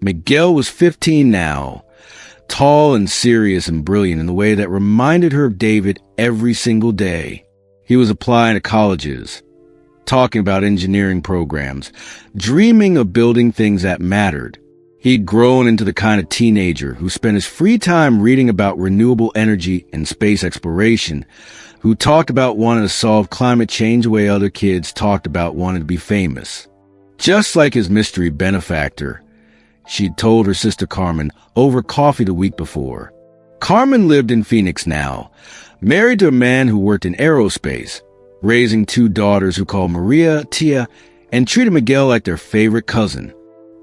Miguel was 15 now, tall and serious and brilliant in the way that reminded her of David every single day. He was applying to colleges, talking about engineering programs, dreaming of building things that mattered. He'd grown into the kind of teenager who spent his free time reading about renewable energy and space exploration, who talked about wanting to solve climate change the way other kids talked about wanting to be famous. Just like his mystery benefactor, she'd told her sister Carmen over coffee the week before. Carmen lived in Phoenix now, married to a man who worked in aerospace, raising 2 daughters who called Maria Tia and treated Miguel like their favorite cousin.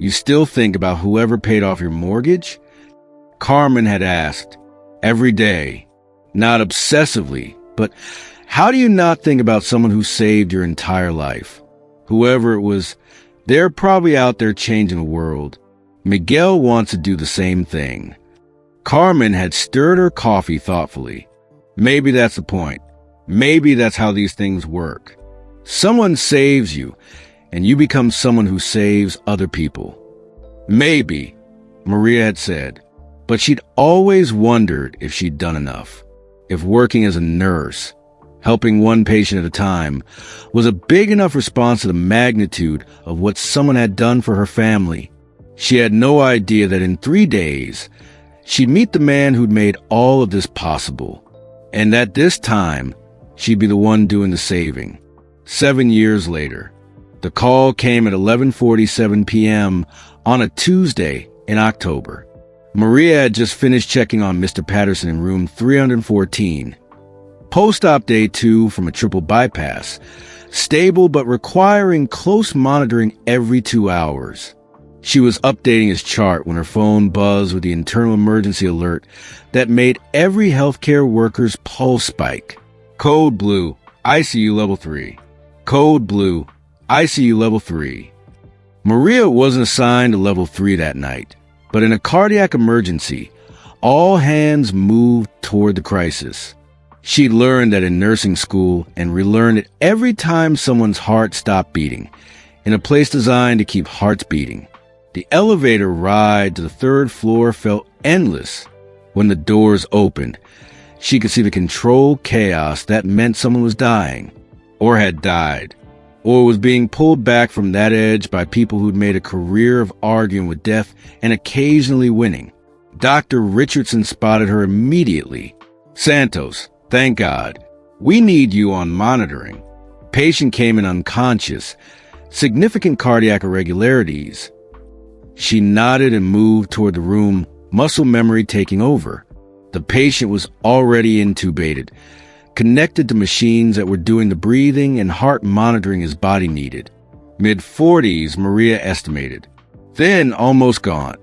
You still think about whoever paid off your mortgage? Carmen had asked. Every day. Not obsessively, but how do you not think about someone who saved your entire life? Whoever it was, they're probably out there changing the world. Miguel wants to do the same thing. Carmen had stirred her coffee thoughtfully. Maybe that's the point. Maybe that's how these things work. Someone saves you, and you become someone who saves other people. Maybe, Maria had said, but she'd always wondered if she'd done enough. If working as a nurse, helping one patient at a time, was a big enough response to the magnitude of what someone had done for her family. She had no idea that in 3 days, she'd meet the man who'd made all of this possible, and that this time, she'd be the one doing the saving. 7 years later, the call came at 11:47 p.m. on a Tuesday in October. Maria had just finished checking on Mr. Patterson in room 314. Post-op day 2 from a triple bypass, stable but requiring close monitoring every 2 hours. She was updating his chart when her phone buzzed with the internal emergency alert that made every healthcare worker's pulse spike. Code blue, ICU level 3. Code blue, ICU level 3. Maria wasn't assigned to level 3 that night, but in a cardiac emergency, all hands moved toward the crisis. She'd learned that in nursing school and relearned it every time someone's heart stopped beating, in a place designed to keep hearts beating. The elevator ride to the 3rd floor felt endless. When the doors opened, she could see the controlled chaos that meant someone was dying, or had died, or was being pulled back from that edge by people who'd made a career of arguing with death and occasionally winning. Dr. Richardson spotted her immediately. Santos, thank God. We need you on monitoring. Patient came in unconscious. Significant cardiac irregularities. She nodded and moved toward the room, muscle memory taking over. The patient was already intubated, connected to machines that were doing the breathing and heart monitoring his body needed. Mid-40s, Maria estimated. Thin, almost gaunt.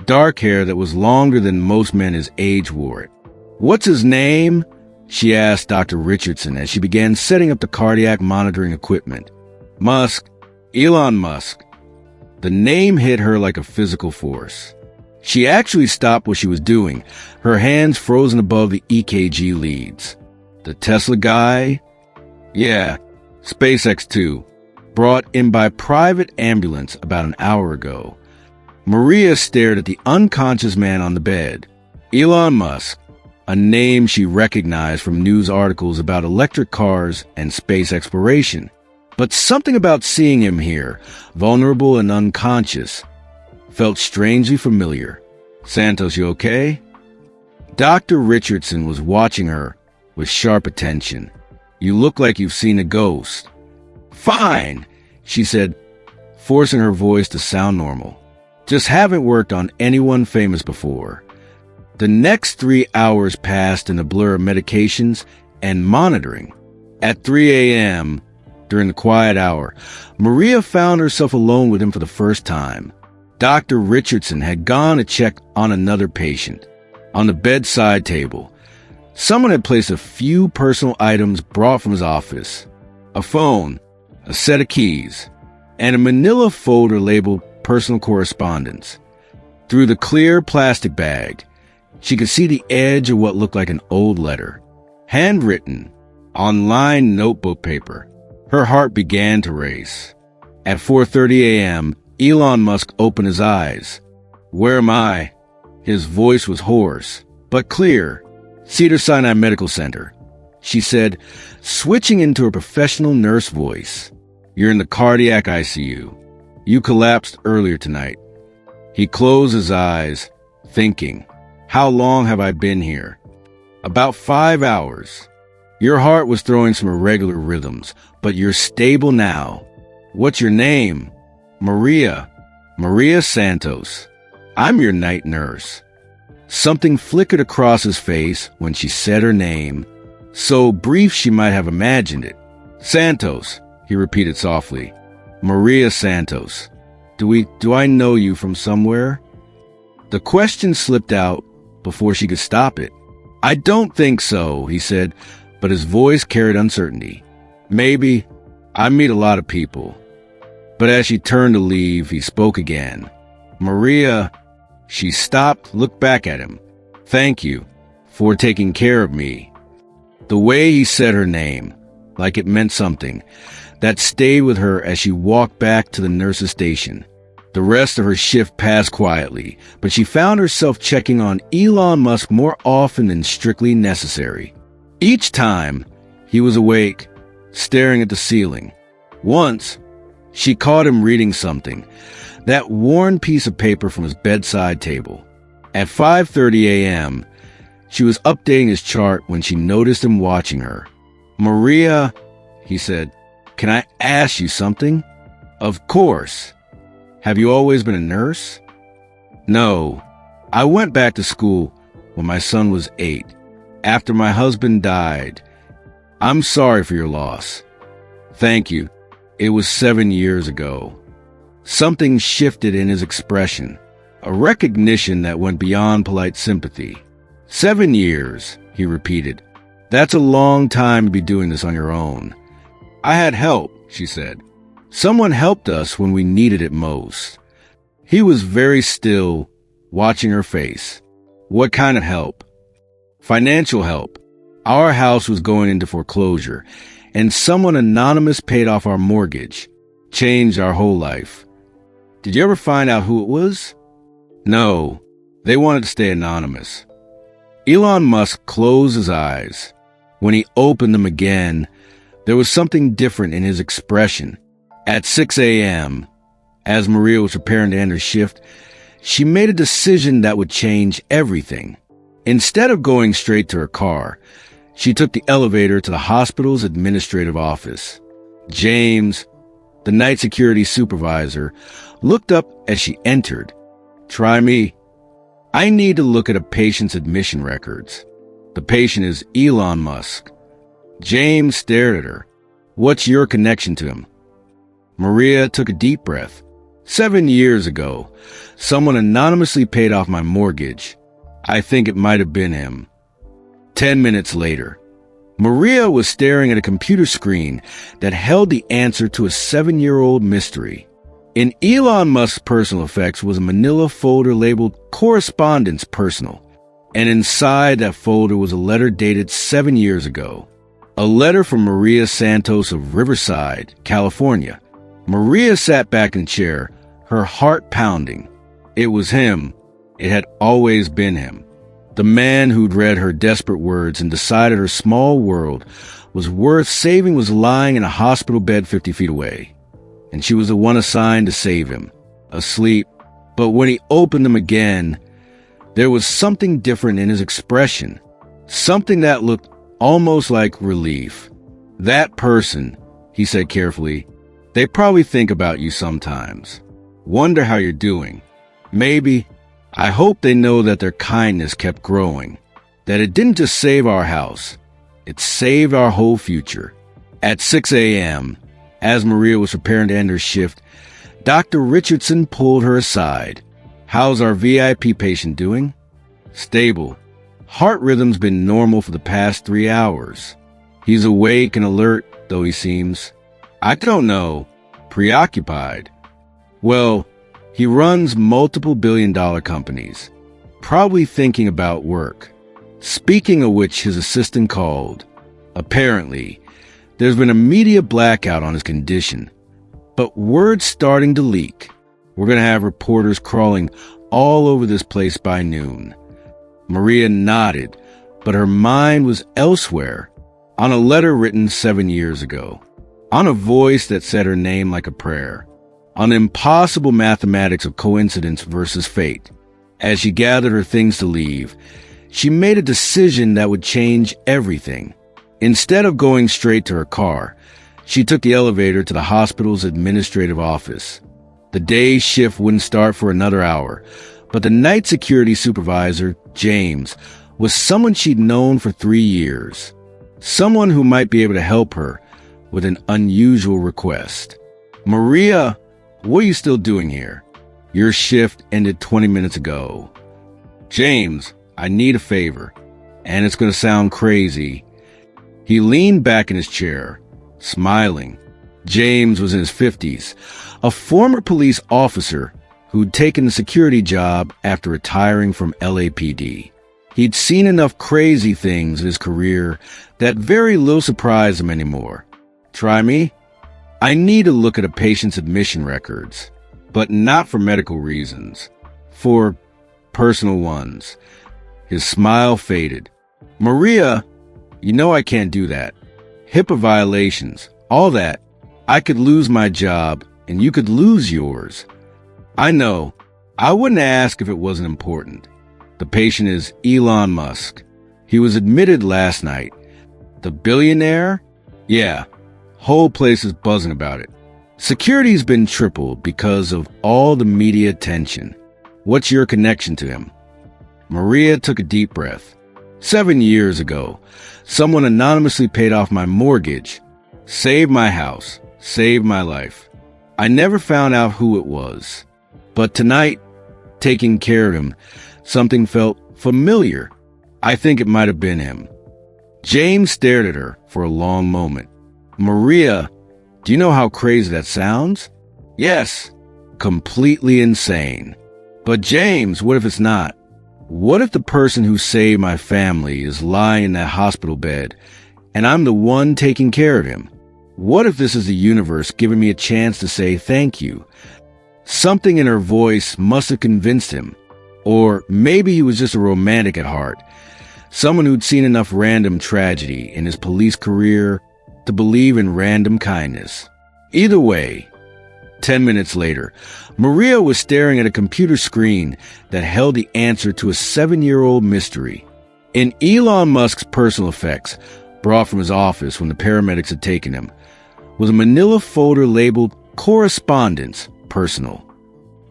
Dark hair that was longer than most men his age wore it. What's his name? She asked Dr. Richardson as she began setting up the cardiac monitoring equipment. Musk. Elon Musk. The name hit her like a physical force. She actually stopped what she was doing, her hands frozen above the EKG leads. The Tesla guy? Yeah, SpaceX 2, brought in by private ambulance about an hour ago. Maria stared at the unconscious man on the bed. Elon Musk, a name she recognized from news articles about electric cars and space exploration. But something about seeing him here, vulnerable and unconscious, felt strangely familiar. Santos, you okay? Dr. Richardson was watching her with sharp attention. You look like you've seen a ghost. Fine, she said, forcing her voice to sound normal. Just haven't worked on anyone famous before. The next 3 hours passed in a blur of medications and monitoring. At 3 a.m., during the quiet hour, Maria found herself alone with him for the first time. Dr. Richardson had gone to check on another patient. On the bedside table, someone had placed a few personal items brought from his office. A phone, a set of keys, and a manila folder labeled personal correspondence. Through the clear plastic bag, she could see the edge of what looked like an old letter, handwritten on lined notebook paper. Her heart began to race. At 4:30 a.m., Elon Musk opened his eyes. Where am I? His voice was hoarse, but clear. Cedars-Sinai Medical Center, she said, switching into a professional nurse voice. You're in the cardiac ICU. You collapsed earlier tonight. He closed his eyes, thinking, how long have I been here? About 5 hours. Your heart was throwing some irregular rhythms, but you're stable now. What's your name? Maria. Maria Santos. I'm your night nurse. Something flickered across his face when she said her name, so brief she might have imagined it. Santos, he repeated softly. Maria Santos. Do I know you from somewhere? The question slipped out before she could stop it. I don't think so, he said, but his voice carried uncertainty. Maybe. I meet a lot of people. But as she turned to leave, he spoke again. Maria. She stopped, looked back at him. Thank you for taking care of me. The way he said her name, like it meant something, that stayed with her as she walked back to the nurse's station. The rest of her shift passed quietly, but she found herself checking on Elon Musk more often than strictly necessary. Each time, he was awake, staring at the ceiling. Once, she caught him reading something, that worn piece of paper from his bedside table. At 5:30 a.m., she was updating his chart when she noticed him watching her. Maria, he said, can I ask you something? Of course. Have you always been a nurse? No. I went back to school when my son was 8, after my husband died. I'm sorry for your loss. Thank you. It was 7 years ago. Something shifted in his expression, a recognition that went beyond polite sympathy. 7 years, he repeated. That's a long time to be doing this on your own. I had help, she said. Someone helped us when we needed it most. He was very still, watching her face. What kind of help? Financial help. Our house was going into foreclosure, and someone anonymous paid off our mortgage. Changed our whole life. Did you ever find out who it was? No. They wanted to stay anonymous. Elon Musk closed his eyes. When he opened them again, there was something different in his expression. At 6 a.m., as Maria was preparing to end her shift, she made a decision that would change everything. Instead of going straight to her car, she took the elevator to the hospital's administrative office. James, the night security supervisor, looked up as she entered. Try me. I need to look at a patient's admission records. The patient is Elon Musk. James stared at her. What's your connection to him? Maria took a deep breath. 7 years ago, someone anonymously paid off my mortgage. I think it might have been him. 10 minutes later, Maria was staring at a computer screen that held the answer to a 7-year-old mystery. In Elon Musk's personal effects was a manila folder labeled Correspondence Personal, and inside that folder was a letter dated 7 years ago. A letter from Maria Santos of Riverside, California. Maria sat back in the chair, her heart pounding. It was him. It had always been him. The man who'd read her desperate words and decided her small world was worth saving was lying in a hospital bed 50 feet away. And she was the one assigned to save him, asleep. But when he opened them again, there was something different in his expression, something that looked almost like relief. That person, he said carefully, they probably think about you sometimes. Wonder how you're doing. Maybe. I hope they know that their kindness kept growing. That it didn't just save our house. It saved our whole future. At 6 a.m., as Maria was preparing to end her shift, Dr. Richardson pulled her aside. How's our VIP patient doing? Stable. Heart rhythm's been normal for the past 3 hours. He's awake and alert, though he seems. I don't know. Preoccupied. Well, he runs multiple billion-dollar companies. Probably thinking about work. Speaking of which, his assistant called. Apparently, there's been a media blackout on his condition. But word's starting to leak. We're going to have reporters crawling all over this place by noon. Maria nodded, but her mind was elsewhere, on a letter written 7 years ago, on a voice that said her name like a prayer, on the impossible mathematics of coincidence versus fate. As she gathered her things to leave, she made a decision that would change everything. Instead of going straight to her car, she took the elevator to the hospital's administrative office. The day shift wouldn't start for another hour, but the night security supervisor, James, was someone she'd known for 3 years. Someone who might be able to help her with an unusual request. "Maria, what are you still doing here? Your shift ended 20 minutes ago." "James, I need a favor, and it's going to sound crazy." He leaned back in his chair, smiling. James was in his 50s, a former police officer who'd taken the security job after retiring from LAPD. He'd seen enough crazy things in his career that very little surprised him anymore. "Try me? I need to look at a patient's admission records, but not for medical reasons, for personal ones." His smile faded. "Maria, you know I can't do that. HIPAA violations, all that. I could lose my job, and you could lose yours." "I know. I wouldn't ask if it wasn't important. The patient is Elon Musk. He was admitted last night. The billionaire? Yeah. Whole place is buzzing about it. Security's been tripled because of all the media attention. What's your connection to him?" Maria took a deep breath. 7 years ago, someone anonymously paid off my mortgage, saved my house, saved my life. I never found out who it was. But tonight, taking care of him, something felt familiar. I think it might have been him. James stared at her for a long moment. "Maria, do you know how crazy that sounds?" "Yes, completely insane." "But James, what if it's not? What if the person who saved my family is lying in that hospital bed, and I'm the one taking care of him? What if this is the universe giving me a chance to say thank you?" Something in her voice must have convinced him. Or maybe he was just a romantic at heart, someone who'd seen enough random tragedy in his police career to believe in random kindness. Either way, 10 minutes later, Maria was staring at a computer screen that held the answer to a 7-year-old mystery. In Elon Musk's personal effects, brought from his office when the paramedics had taken him, was a manila folder labeled Correspondence Personal.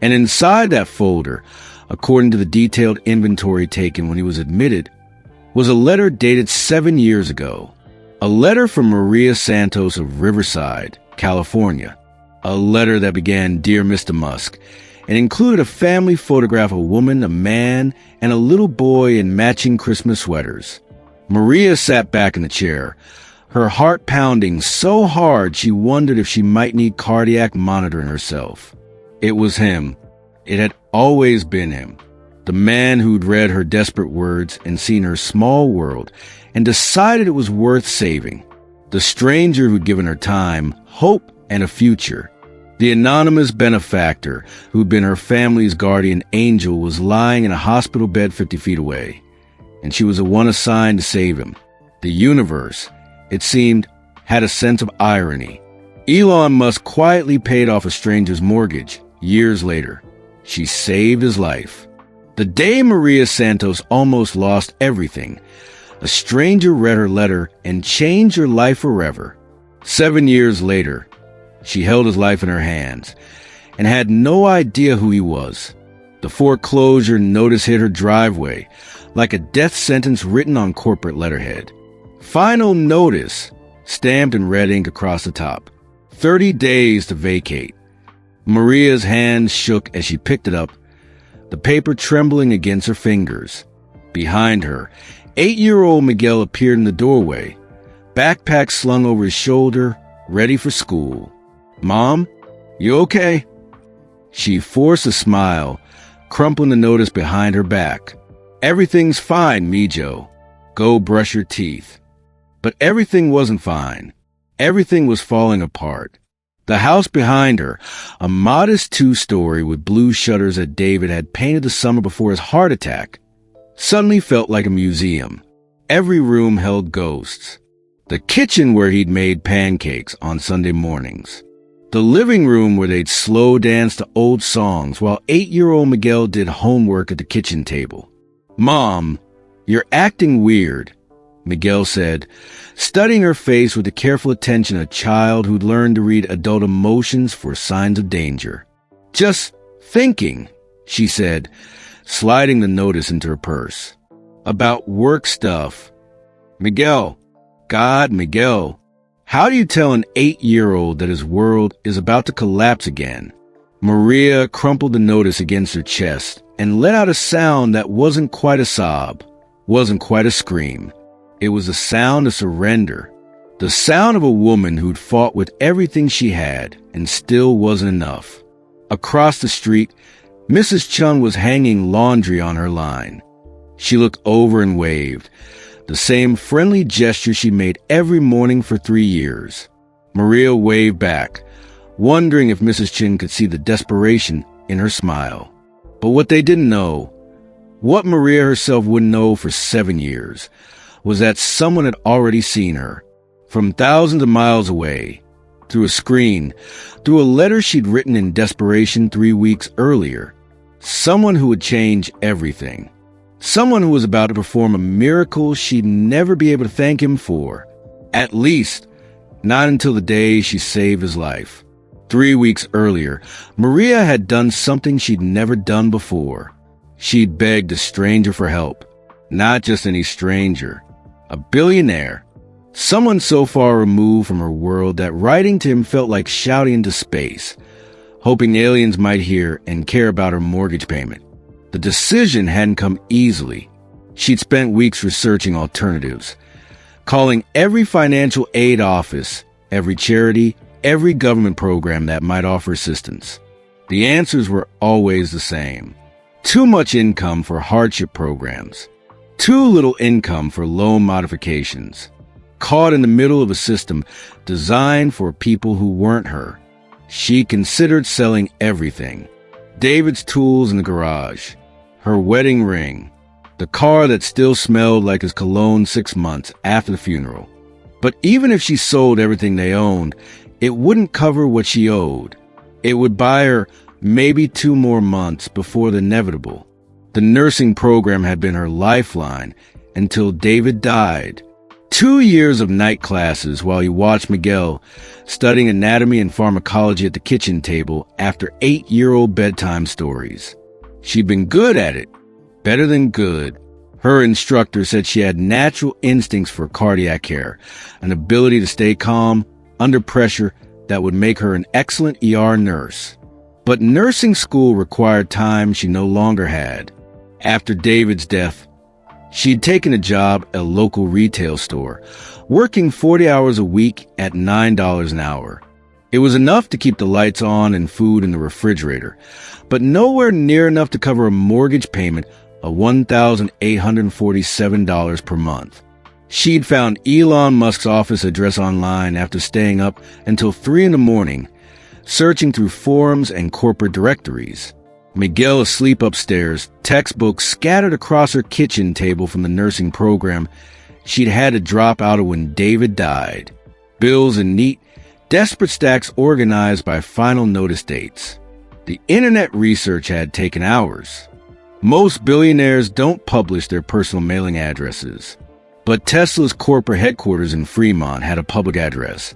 And inside that folder, according to the detailed inventory taken when he was admitted, was a letter dated 7 years ago. A letter from Maria Santos of Riverside, California. A letter that began, "Dear Mr. Musk," and included a family photograph of a woman, a man, and a little boy in matching Christmas sweaters. Maria sat back in the chair, her heart pounding so hard she wondered if she might need cardiac monitoring herself. It was him. It had always been him. The man who'd read her desperate words and seen her small world and decided it was worth saving. The stranger who'd given her time, hope, and a future. The anonymous benefactor who'd been her family's guardian angel was lying in a hospital bed 50 feet away, and she was the one assigned to save him. The universe, it seemed, had a sense of irony. Elon Musk quietly paid off a stranger's mortgage years later. She saved his life. The day Maria Santos almost lost everything, a stranger read her letter and changed her life forever. 7 years later, she held his life in her hands and had no idea who he was. The foreclosure notice hit her driveway like a death sentence written on corporate letterhead. Final notice, stamped in red ink across the top. 30 days to vacate. Maria's hands shook as she picked it up, the paper trembling against her fingers. Behind her, 8-year-old Miguel appeared in the doorway, backpack slung over his shoulder, ready for school. "Mom, you okay?" She forced a smile, crumpling the notice behind her back. "Everything's fine, Mijo. Go brush your teeth." But everything wasn't fine. Everything was falling apart. The house behind her, a modest two-story with blue shutters that David had painted the summer before his heart attack, suddenly felt like a museum. Every room held ghosts. The kitchen where he'd made pancakes on Sunday mornings. The living room where they'd slow dance to old songs while 8-year-old Miguel did homework at the kitchen table. "Mom, you're acting weird," Miguel said, studying her face with the careful attention of a child who'd learned to read adult emotions for signs of danger. "Just thinking," she said, sliding the notice into her purse. "About work stuff." "Miguel, Miguel, how do you tell an 8-year-old that his world is about to collapse again?" Maria crumpled the notice against her chest and let out a sound that wasn't quite a sob, wasn't quite a scream. It was the sound of surrender, the sound of a woman who'd fought with everything she had and still wasn't enough. Across the street, Mrs. Chun was hanging laundry on her line. She looked over and waved, the same friendly gesture she made every morning for 3 years. Maria waved back, wondering if Mrs. Chin could see the desperation in her smile. But what they didn't know, what Maria herself wouldn't know for 7 years, was that someone had already seen her, from thousands of miles away, through a screen, through a letter she'd written in desperation 3 weeks earlier. Someone who would change everything. Someone who was about to perform a miracle she'd never be able to thank him for. At least, not until the day she saved his life. 3 weeks earlier, Maria had done something she'd never done before. She'd begged a stranger for help. Not just any stranger. A billionaire. Someone so far removed from her world that writing to him felt like shouting into space, hoping aliens might hear and care about her mortgage payment. The decision hadn't come easily. She'd spent weeks researching alternatives, calling every financial aid office, every charity, every government program that might offer assistance. The answers were always the same. Too much income for hardship programs. Too little income for loan modifications. Caught in the middle of a system designed for people who weren't her. She considered selling everything. David's tools in the garage. Her wedding ring. The car that still smelled like his cologne 6 months after the funeral. But even if she sold everything they owned, it wouldn't cover what she owed. It would buy her maybe 2 more months before the inevitable. The nursing program had been her lifeline until David died. 2 years of night classes while he watched Miguel studying anatomy and pharmacology at the kitchen table after 8-year-old bedtime stories. She'd been good at it, better than good. Her instructor said she had natural instincts for cardiac care, an ability to stay calm under pressure that would make her an excellent ER nurse. But nursing school required time she no longer had. After David's death, she'd taken a job at a local retail store, working 40 hours a week at $9 an hour. It was enough to keep the lights on and food in the refrigerator, but nowhere near enough to cover a mortgage payment of $1,847 per month. She'd found Elon Musk's office address online after staying up until 3 in the morning, searching through forums and corporate directories. Miguel asleep upstairs, textbooks scattered across her kitchen table from the nursing program she'd had to drop out of when David died. Bills in neat, desperate stacks organized by final notice dates. The internet research had taken hours. Most billionaires don't publish their personal mailing addresses. But Tesla's corporate headquarters in Fremont had a public address,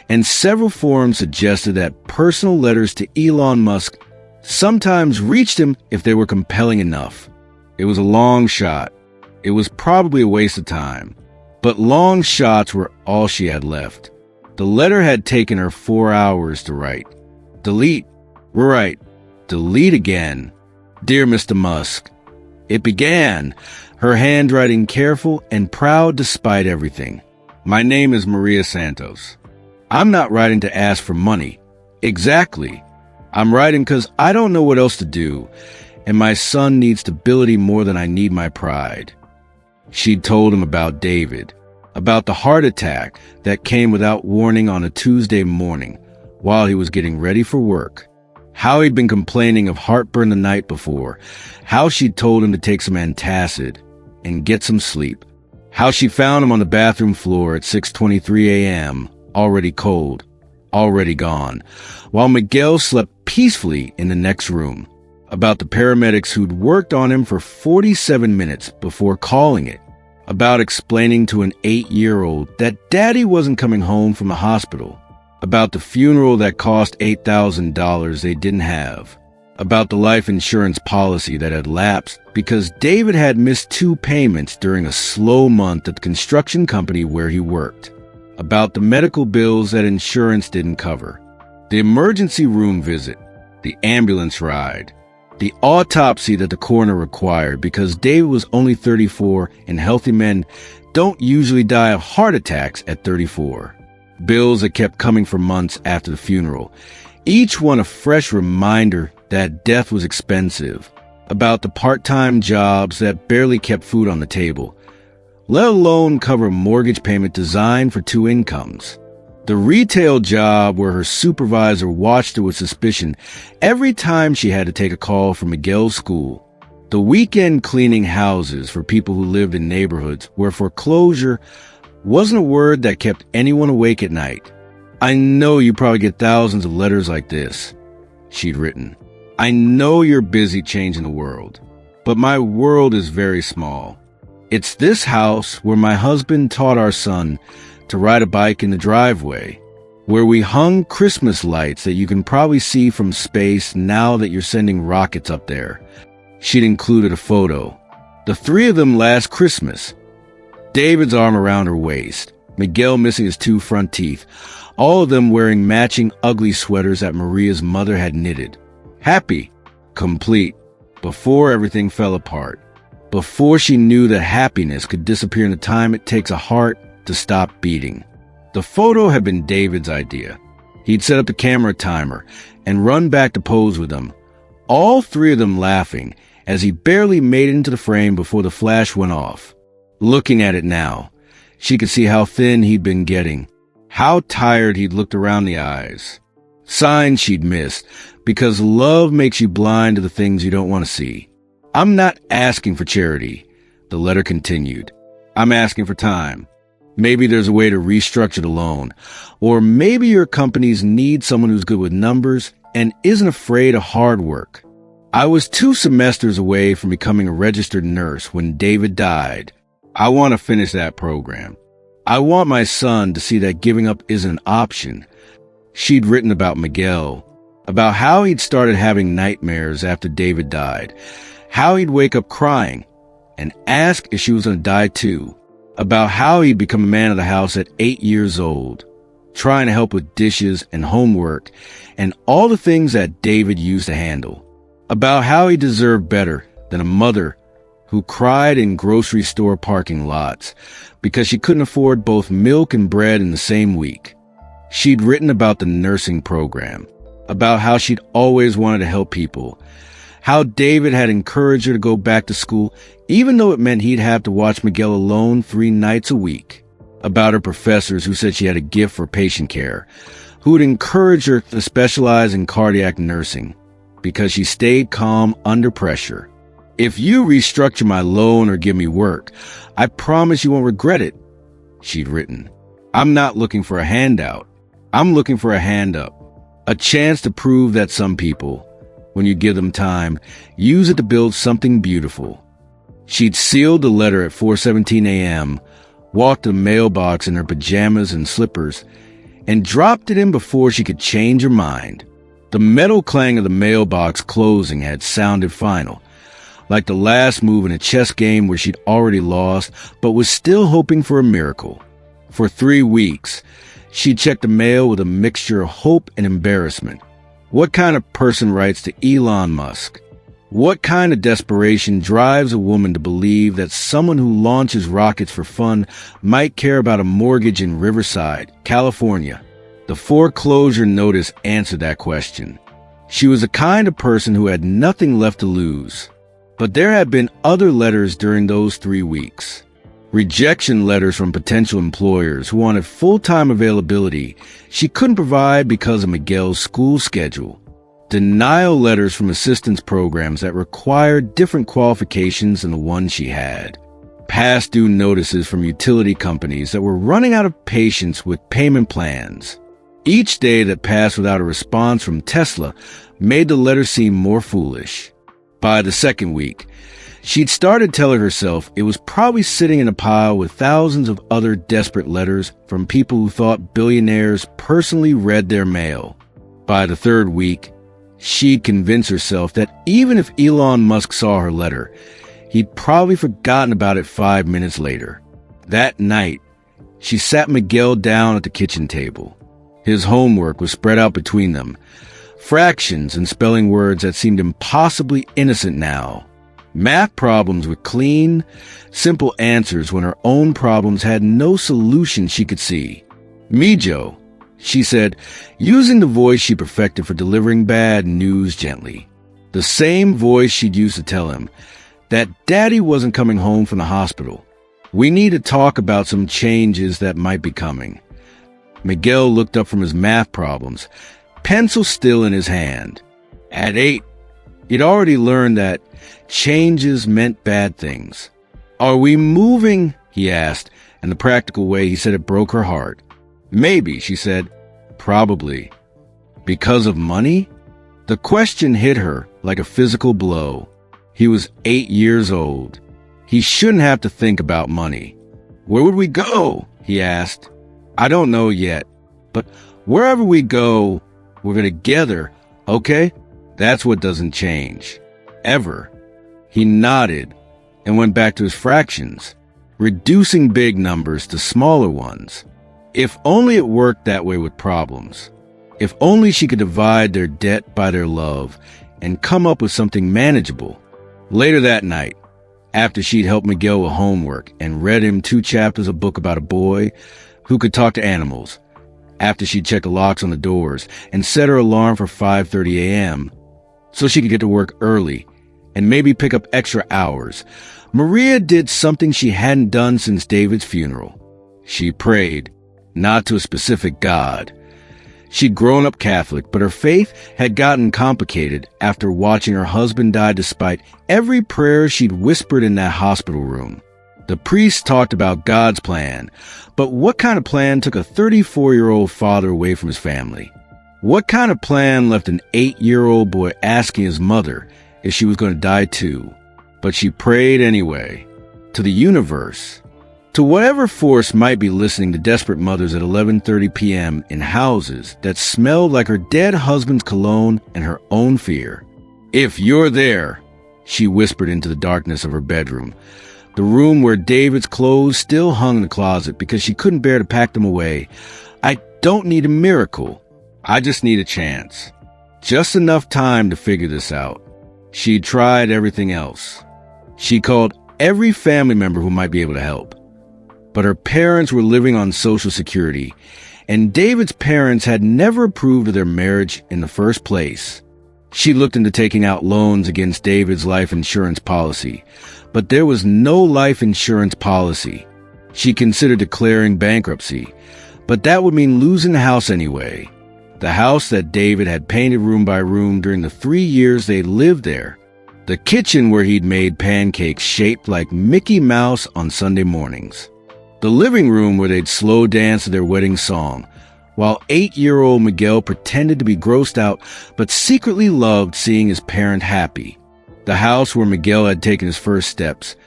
and several forums suggested that personal letters to Elon Musk sometimes reached him if they were compelling enough. It was a long shot. It was probably a waste of time. But long shots were all she had left. The letter had taken her 4 hours to write. Delete. Right. Delete again. Dear Mr. Musk. It began, her handwriting careful and proud despite everything. My name is Maria Santos. I'm not writing to ask for money. Exactly. I'm writing because I don't know what else to do, and my son needs stability more than I need my pride. She'd told him about David, about the heart attack that came without warning on a Tuesday morning, while he was getting ready for work. How he'd been complaining of heartburn the night before. How she'd told him to take some antacid and get some sleep. How she found him on the bathroom floor at 6:23 a.m., already cold, already gone, while Miguel slept peacefully in the next room. About the paramedics who'd worked on him for 47 minutes before calling it. About explaining to an 8-year-old that Daddy wasn't coming home from the hospital. About the funeral that cost $8,000 they didn't have. About the life insurance policy that had lapsed because David had missed 2 payments during a slow month at the construction company where he worked. About the medical bills that insurance didn't cover. The emergency room visit. The ambulance ride. The autopsy that the coroner required because David was only 34 and healthy men don't usually die of heart attacks at 34. Bills that kept coming for months after the funeral. Each one a fresh reminder that death was expensive. About the part-time jobs that barely kept food on the table, let alone cover a mortgage payment designed for 2 incomes. The retail job where her supervisor watched her with suspicion every time she had to take a call from Miguel's school. The weekend cleaning houses for people who lived in neighborhoods where foreclosure wasn't a word that kept anyone awake at night. I know you probably get thousands of letters like this, she'd written. I know you're busy changing the world, but my world is very small. It's this house where my husband taught our son to ride a bike in the driveway, where we hung Christmas lights that you can probably see from space now that you're sending rockets up there. She'd included a photo. The 3 of them last Christmas. David's arm around her waist, Miguel missing his 2 front teeth, all of them wearing matching ugly sweaters that Maria's mother had knitted. Happy, complete, before everything fell apart. Before she knew that happiness could disappear in the time it takes a heart to stop beating. The photo had been David's idea. He'd set up the camera timer and run back to pose with them, all 3 of them laughing as he barely made it into the frame before the flash went off. Looking at it now, she could see how thin he'd been getting, how tired he'd looked around the eyes. Signs she'd missed, because love makes you blind to the things you don't want to see. I'm not asking for charity, the letter continued. I'm asking for time. Maybe there's a way to restructure the loan. Or maybe your companies need someone who's good with numbers and isn't afraid of hard work. I was 2 semesters away from becoming a registered nurse when David died. I want to finish that program. I want my son to see that giving up isn't an option. She'd written about Miguel, about how he'd started having nightmares after David died, how he'd wake up crying and ask if she was going to die too, about how he'd become a man of the house at 8 years old, trying to help with dishes and homework and all the things that David used to handle, about how he deserved better than a mother who cried in grocery store parking lots because she couldn't afford both milk and bread in the same week. She'd written about the nursing program, about how she'd always wanted to help people, how David had encouraged her to go back to school even though it meant he'd have to watch Miguel alone 3 nights a week, about her professors who said she had a gift for patient care, who would encourage her to specialize in cardiac nursing because she stayed calm under pressure. If you restructure my loan or give me work, I promise you won't regret it, she'd written. I'm not looking for a handout. I'm looking for a hand up, a chance to prove that some people, when you give them time, use it to build something beautiful. She'd sealed the letter at 4:17 a.m., walked to the mailbox in her pajamas and slippers, and dropped it in before she could change her mind. The metal clang of the mailbox closing had sounded final, like the last move in a chess game where she'd already lost, but was still hoping for a miracle. For 3 weeks, she'd checked the mail with a mixture of hope and embarrassment. What kind of person writes to Elon Musk? What kind of desperation drives a woman to believe that someone who launches rockets for fun might care about a mortgage in Riverside, California? The foreclosure notice answered that question. She was the kind of person who had nothing left to lose. But there had been other letters during those 3 weeks. Rejection letters from potential employers who wanted full-time availability she couldn't provide because of Miguel's school schedule. Denial letters from assistance programs that required different qualifications than the ones she had. Past due notices from utility companies that were running out of patience with payment plans. Each day that passed without a response from Tesla made the letter seem more foolish. By the second week, she'd started telling herself it was probably sitting in a pile with thousands of other desperate letters from people who thought billionaires personally read their mail. By the third week, she'd convince herself that even if Elon Musk saw her letter, he'd probably forgotten about it 5 minutes later. That night, she sat Miguel down at the kitchen table. His homework was spread out between them, fractions and spelling words that seemed impossibly innocent now. Math problems with clean, simple answers when her own problems had no solution she could see. "Mijo," she said, using the voice she perfected for delivering bad news gently. The same voice she'd used to tell him that Daddy wasn't coming home from the hospital. "We need to talk about some changes that might be coming." Miguel looked up from his math problems, pencil still in his hand. At 8, he'd already learned that changes meant bad things. "Are we moving?" he asked, and the practical way he said it broke her heart. "Maybe," she said. "Probably." Because of money? The question hit her like a physical blow. He was 8 years old. He shouldn't have to think about money. "Where would we go?" he asked. "I don't know yet, but wherever we go, we're together, okay? That's what doesn't change. Ever." He nodded and went back to his fractions, reducing big numbers to smaller ones. If only it worked that way with problems. If only she could divide their debt by their love and come up with something manageable. Later that night, after she'd helped Miguel with homework and read him 2 chapters of a book about a boy who could talk to animals, after she'd checked the locks on the doors and set her alarm for 5:30 a.m. so she could get to work early and maybe pick up extra hours, Maria did something she hadn't done since David's funeral. She prayed, not to a specific God. She'd grown up Catholic, but her faith had gotten complicated after watching her husband die despite every prayer she'd whispered in that hospital room. The priest talked about God's plan, but what kind of plan took a 34-year-old father away from his family? What kind of plan left an 8-year-old boy asking his mother if she was going to die too? But she prayed anyway. To the universe. To whatever force might be listening to desperate mothers at 11:30 p.m. in houses that smelled like her dead husband's cologne and her own fear. "If you're there," she whispered into the darkness of her bedroom, the room where David's clothes still hung in the closet because she couldn't bear to pack them away. "I don't need a miracle. I just need a chance. Just enough time to figure this out." She tried everything else. She called every family member who might be able to help. But her parents were living on Social Security, and David's parents had never approved of their marriage in the first place. She looked into taking out loans against David's life insurance policy, but there was no life insurance policy. She considered declaring bankruptcy, but that would mean losing the house anyway. The house that David had painted room by room during the 3 years they lived there. The kitchen where he'd made pancakes shaped like Mickey Mouse on Sunday mornings. The living room where they'd slow dance to their wedding song, while 8-year-old Miguel pretended to be grossed out but secretly loved seeing his parent happy. The house where Miguel had taken his first steps,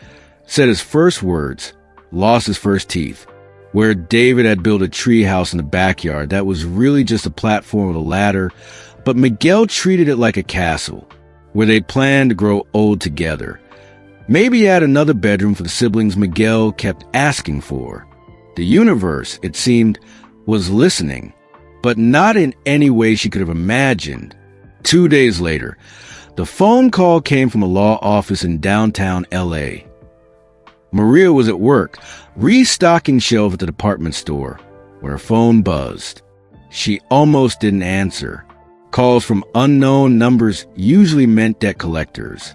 said his first words, lost his first teeth, where David had built a tree house in the backyard that was really just a platform with a ladder, but Miguel treated it like a castle, where they planned to grow old together. Maybe add another bedroom for the siblings Miguel kept asking for. The universe, it seemed, was listening, but not in any way she could have imagined. 2 days later, the phone call came from a law office in downtown L.A. Maria was at work, restocking shelves at the department store, when her phone buzzed. She almost didn't answer. Calls from unknown numbers usually meant debt collectors.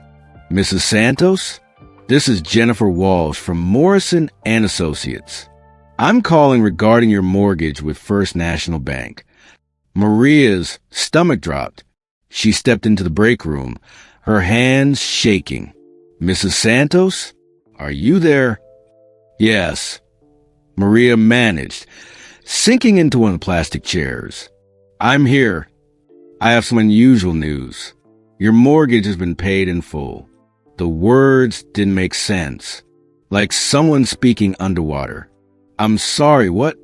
"Mrs. Santos?" This is Jennifer Walsh from Morrison and Associates. I'm calling regarding your mortgage with First National Bank. Maria's stomach dropped. She stepped into the break room, her hands shaking. Mrs. Santos, are you there? Yes. Maria managed, sinking into one of the plastic chairs. I'm here. I have some unusual news. Your mortgage has been paid in full. The words didn't make sense, like someone speaking underwater. I'm sorry, what?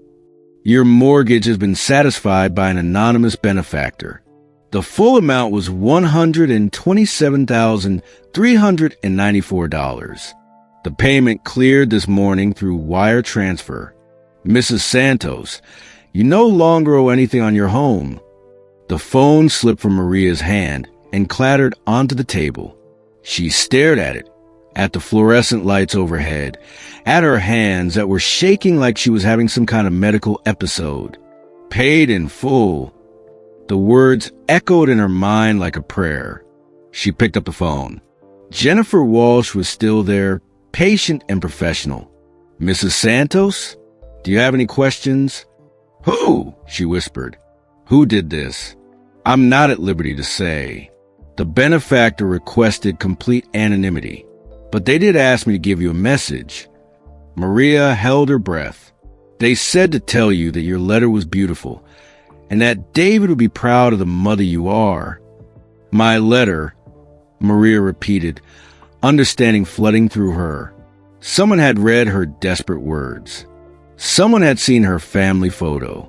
Your mortgage has been satisfied by an anonymous benefactor. The full amount was $127,394. The payment cleared this morning through wire transfer. Mrs. Santos, you no longer owe anything on your home. The phone slipped from Maria's hand and clattered onto the table. She stared at it, at the fluorescent lights overhead, at her hands that were shaking like she was having some kind of medical episode. Paid in full. The words echoed in her mind like a prayer. She picked up the phone. Jennifer Walsh was still there, patient and professional. Mrs. Santos, do you have any questions? Who? She whispered. Who did this? I'm not at liberty to say. The benefactor requested complete anonymity, but they did ask me to give you a message. Maria held her breath. They said to tell you that your letter was beautiful and that David would be proud of the mother you are. My letter, Maria repeated, understanding flooding through her. Someone had read her desperate words. Someone had seen her family photo.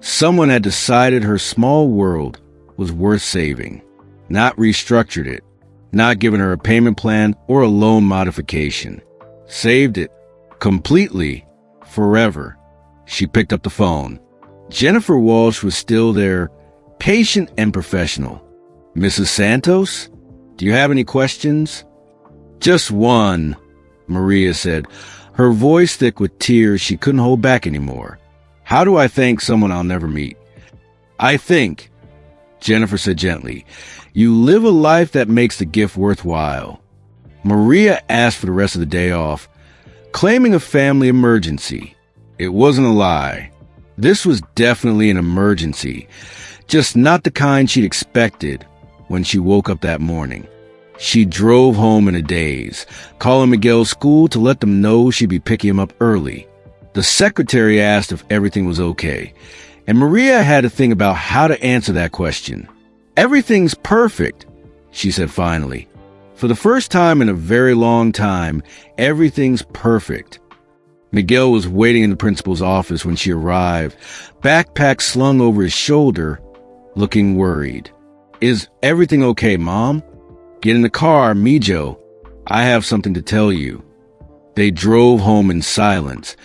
Someone had decided her small world was worth saving, not restructured it, not given her a payment plan or a loan modification. Saved it. Completely. Forever. She picked up the phone. Jennifer Walsh was still there, patient and professional. Mrs. Santos, do you have any questions? Just one, Maria said, her voice thick with tears she couldn't hold back anymore. How do I thank someone I'll never meet? I think, Jennifer said gently, you live a life that makes the gift worthwhile. Maria asked for the rest of the day off, claiming a family emergency. It wasn't a lie. This was definitely an emergency, just not the kind she'd expected when she woke up that morning. She drove home in a daze, calling Miguel's school to let them know she'd be picking him up early. The secretary asked if everything was okay, and Maria had to think about how to answer that question. Everything's perfect, she said finally. For the first time in a very long time, everything's perfect. Miguel was waiting in the principal's office when she arrived, backpack slung over his shoulder, looking worried. Is everything okay, Mom? Get in the car, Mijo. I have something to tell you. They drove home in silence,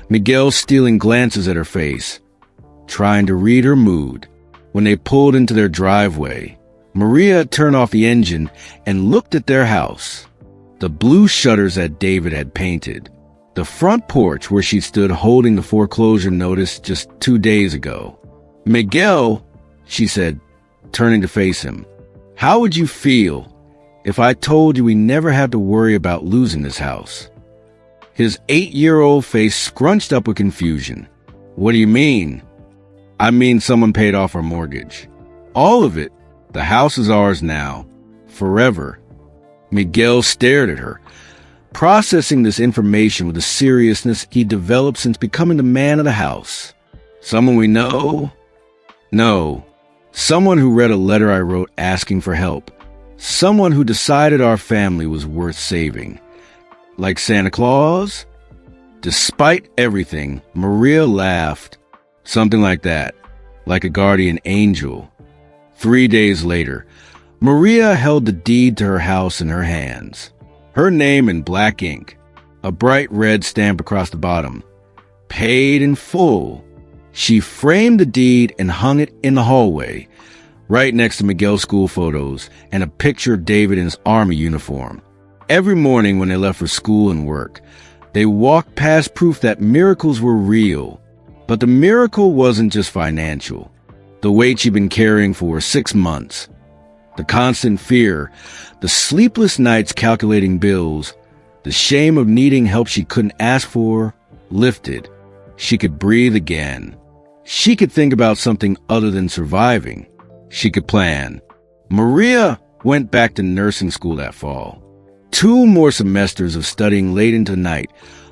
Miguel stealing glances at her face, trying to read her mood. When they pulled into their driveway, Maria turned off the engine and looked at their house. The blue shutters that David had painted. The front porch where she stood holding the foreclosure notice just 2 days ago. Miguel, she said, turning to face him, how would you feel if I told you we never had to worry about losing this house? His 8-year-old face scrunched up with confusion. What do you mean? I mean someone paid off our mortgage. All of it. The house is ours now. Forever. Miguel stared at her, processing this information with the seriousness he developed since becoming the man of the house. Someone we know? No. Someone who read a letter I wrote asking for help. Someone who decided our family was worth saving. Like Santa Claus? Despite everything, Maria laughed. Something like that. Like a guardian angel. 3 days later, Maria held the deed to her house in her hands. Her name in black ink. A bright red stamp across the bottom. Paid in full. She framed the deed and hung it in the hallway, right next to Miguel's school photos and a picture of David in his army uniform. Every morning when they left for school and work, they walked past proof that miracles were real. But the miracle wasn't just financial. The weight she'd been carrying for 6 months. The constant fear, the sleepless nights calculating bills, The shame of needing help she couldn't ask for lifted. She could breathe again. She could think about something other than surviving. She could plan. Maria went back to nursing school that fall. 2 more semesters of studying late into the night,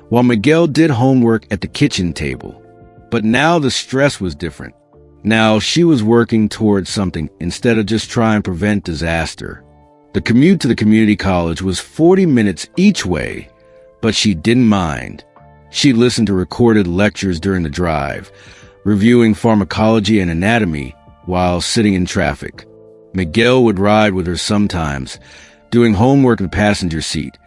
while Miguel did homework at the kitchen table. But now the stress was different. Now she was working towards something instead of just trying to prevent disaster. The commute to the community college was 40 minutes each way, but she didn't mind. She listened to recorded lectures during the drive, reviewing pharmacology and anatomy while sitting in traffic. Miguel would ride with her sometimes, doing homework in the passenger seat,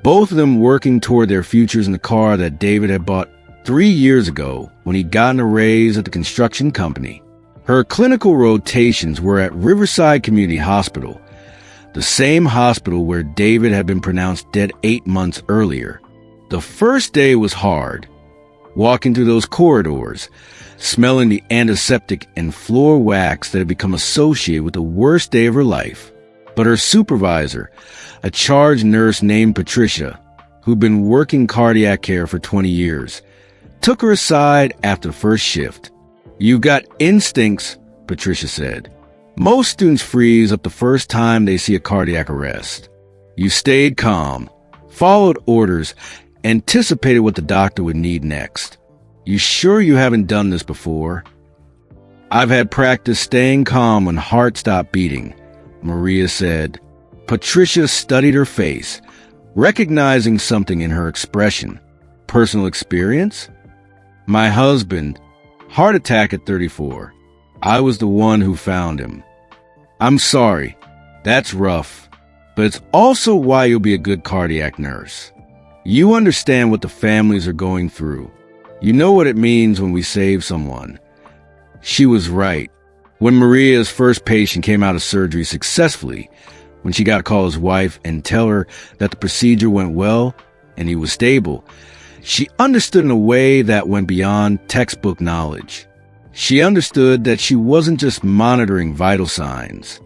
both of them working toward their futures in the car that David had bought 3 years ago when he'd gotten a raise at the construction company. Her clinical rotations were at Riverside Community Hospital, the same hospital where David had been pronounced dead 8 months earlier. The first day was hard, walking through those corridors, smelling the antiseptic and floor wax that had become associated with the worst day of her life. But her supervisor, a charge nurse named Patricia, who'd been working cardiac care for 20 years, took her aside after the first shift. "You've got instincts," Patricia said. "Most students freeze up the first time they see a cardiac arrest. You stayed calm, followed orders, anticipated what the doctor would need next. You sure you haven't done this before?" "I've had practice staying calm when heart stopped beating," Maria said. Patricia studied her face, recognizing something in her expression. "Personal experience?" "My husband, heart attack at 34. I was the one who found him." "I'm sorry. That's rough. But it's also why you'll be a good cardiac nurse. You understand what the families are going through. You know what it means when we save someone." She was right. When Maria's first patient came out of surgery successfully, when she got to call his wife and tell her that the procedure went well and he was stable, she understood in a way that went beyond textbook knowledge. She understood that she wasn't just monitoring vital signs.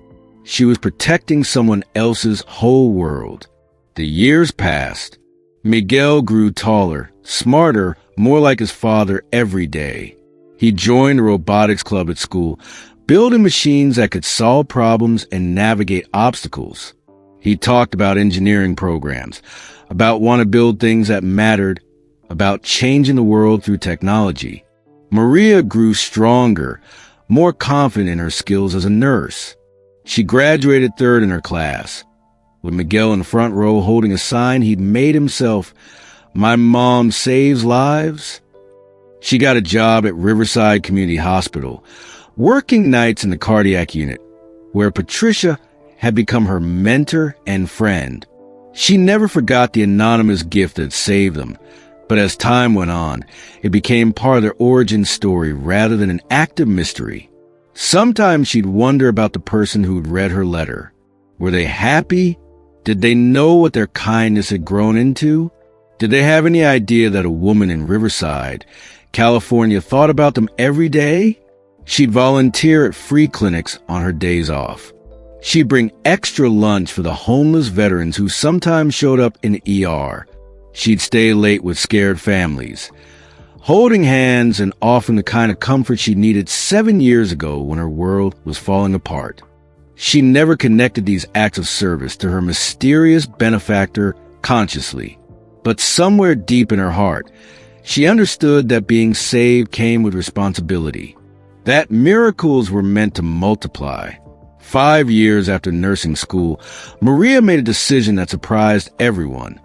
She was protecting someone else's whole world. The years passed. Miguel grew taller, smarter, more like his father every day. He joined a robotics club at school, building machines that could solve problems and navigate obstacles. He talked about engineering programs, about wanting to build things that mattered, about changing the world through technology. Maria grew stronger, more confident in her skills as a nurse. She graduated 3rd in her class, with Miguel in the front row holding a sign he'd made himself, "My mom saves lives." She got a job at Riverside Community Hospital, working nights in the cardiac unit, where Patricia had become her mentor and friend. She never forgot the anonymous gift that saved them, but as time went on, it became part of their origin story rather than an active mystery. Sometimes she'd wonder about the person who'd read her letter. Were they happy? Did they know what their kindness had grown into? Did they have any idea that a woman in Riverside, California, thought about them every day? She'd volunteer at free clinics on her days off. She'd bring extra lunch for the homeless veterans who sometimes showed up in the ER. She'd stay late with scared families, holding hands and offering the kind of comfort she needed 7 years ago when her world was falling apart. She never connected these acts of service to her mysterious benefactor consciously, but somewhere deep in her heart, she understood that being saved came with responsibility, that miracles were meant to multiply. 5 years after nursing school, Maria made a decision that surprised everyone,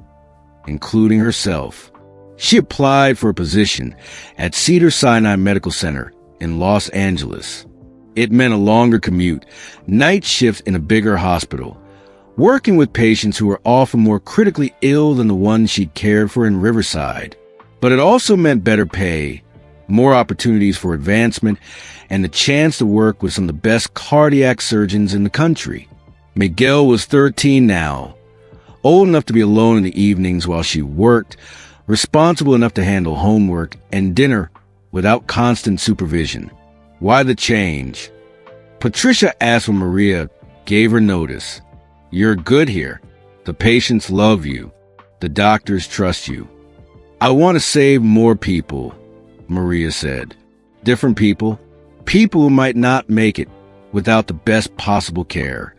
including herself. She applied for a position at Cedars-Sinai Medical Center in Los Angeles. It meant a longer commute, night shifts in a bigger hospital, working with patients who were often more critically ill than the ones she'd cared for in Riverside. But it also meant better pay, more opportunities for advancement, and the chance to work with some of the best cardiac surgeons in the country. Miguel was 13 now, old enough to be alone in the evenings while she worked, responsible enough to handle homework and dinner without constant supervision. Why the change? Patricia asked when Maria gave her notice. "You're good here. The patients love you. The doctors trust you. I want to save more people, Maria said. Different people. People who might not make it without the best possible care.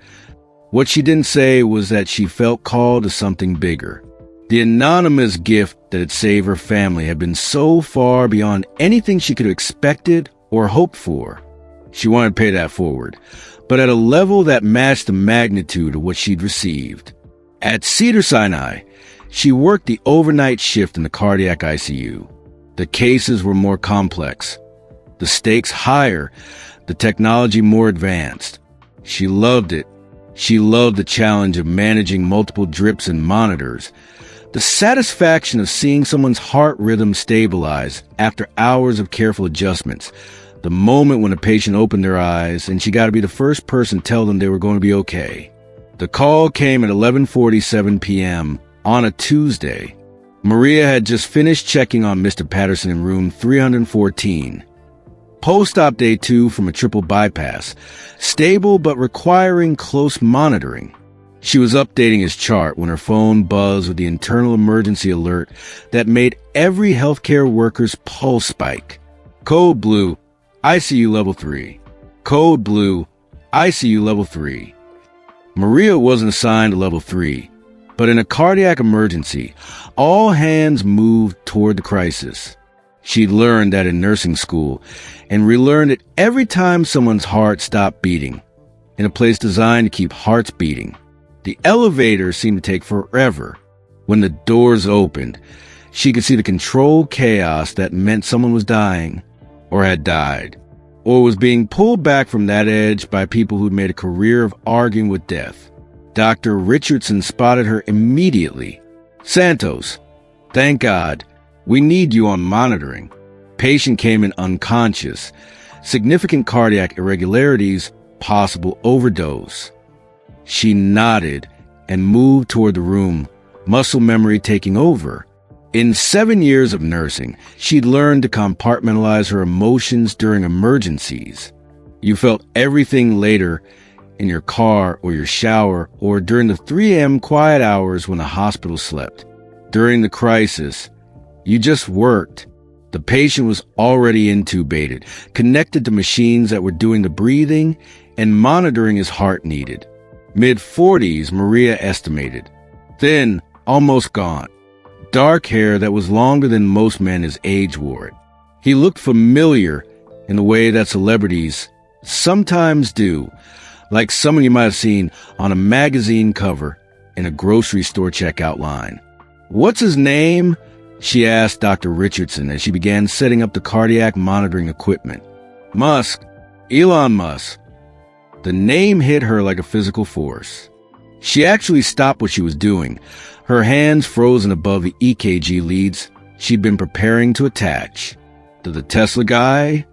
What she didn't say was that she felt called to something bigger. The anonymous gift that had saved her family had been so far beyond anything she could have expected or hoped for. She wanted to pay that forward, but at a level that matched the magnitude of what she'd received. At Cedars-Sinai, she worked the overnight shift in the cardiac ICU. The cases were more complex, the stakes higher, the technology more advanced. She loved it. She loved the challenge of managing multiple drips and monitors, the satisfaction of seeing someone's heart rhythm stabilize after hours of careful adjustments, the moment when a patient opened their eyes and she got to be the first person to tell them they were going to be okay. The call came at 11:47 p.m. on a Tuesday. Maria had just finished checking on Mr. Patterson in room 314. Post-op day 2 from a triple bypass, stable but requiring close monitoring. She was updating his chart when her phone buzzed with the internal emergency alert that made every healthcare worker's pulse spike. Code blue, ICU level 3. Code blue, ICU level 3. Maria wasn't assigned to level 3, but in a cardiac emergency, all hands moved toward the crisis. She'd learned that in nursing school and relearned it every time someone's heart stopped beating, in a place designed to keep hearts beating. The elevator seemed to take forever. When the doors opened, she could see the controlled chaos that meant someone was dying, or had died, or was being pulled back from that edge by people who'd made a career of arguing with death. Dr. Richardson spotted her immediately. "Santos, thank God. We need you on monitoring." Patient came in unconscious. Significant cardiac irregularities, possible overdose. She nodded and moved toward the room, muscle memory taking over. In 7 years of nursing, she'd learned to compartmentalize her emotions during emergencies. You felt everything later in your car or your shower or during the 3 a.m. quiet hours when the hospital slept. During the crisis, you just worked. The patient was already intubated, connected to machines that were doing the breathing and monitoring his heart needed. Mid-40s, Maria estimated. Thin, almost gone. Dark hair that was longer than most men his age wore it. He looked familiar in the way that celebrities sometimes do, like someone you might have seen on a magazine cover in a grocery store checkout line. "What's his name?" she asked Dr. Richardson as she began setting up the cardiac monitoring equipment. "Musk. Elon Musk." The name hit her like a physical force. She actually stopped what she was doing, her hands frozen above the EKG leads she'd been preparing to attach. To the Tesla guy?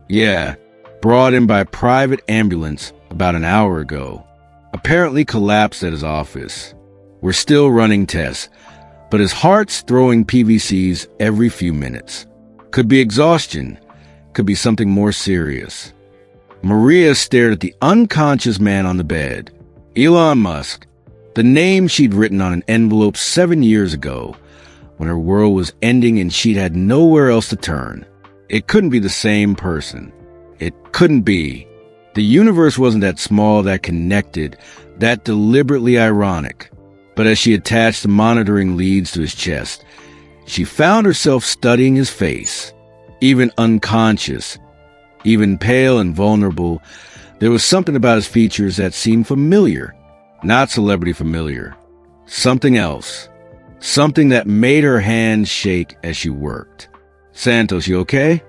Yeah, brought in by private ambulance about an hour ago. Apparently collapsed at his office. We're still running tests, but his heart's throwing PVCs every few minutes. Could be exhaustion, could be something more serious. Maria stared at the unconscious man on the bed. Elon Musk, the name she'd written on an envelope 7 years ago, when her world was ending and she'd had nowhere else to turn. It couldn't be the same person. It couldn't be. The universe wasn't that small, that connected, that deliberately ironic. But as she attached the monitoring leads to his chest, she found herself studying his face. Even unconscious, even pale and vulnerable, there was something about his features that seemed familiar, not celebrity familiar. Something else. Something that made her hands shake as she worked. "Santos, you okay?"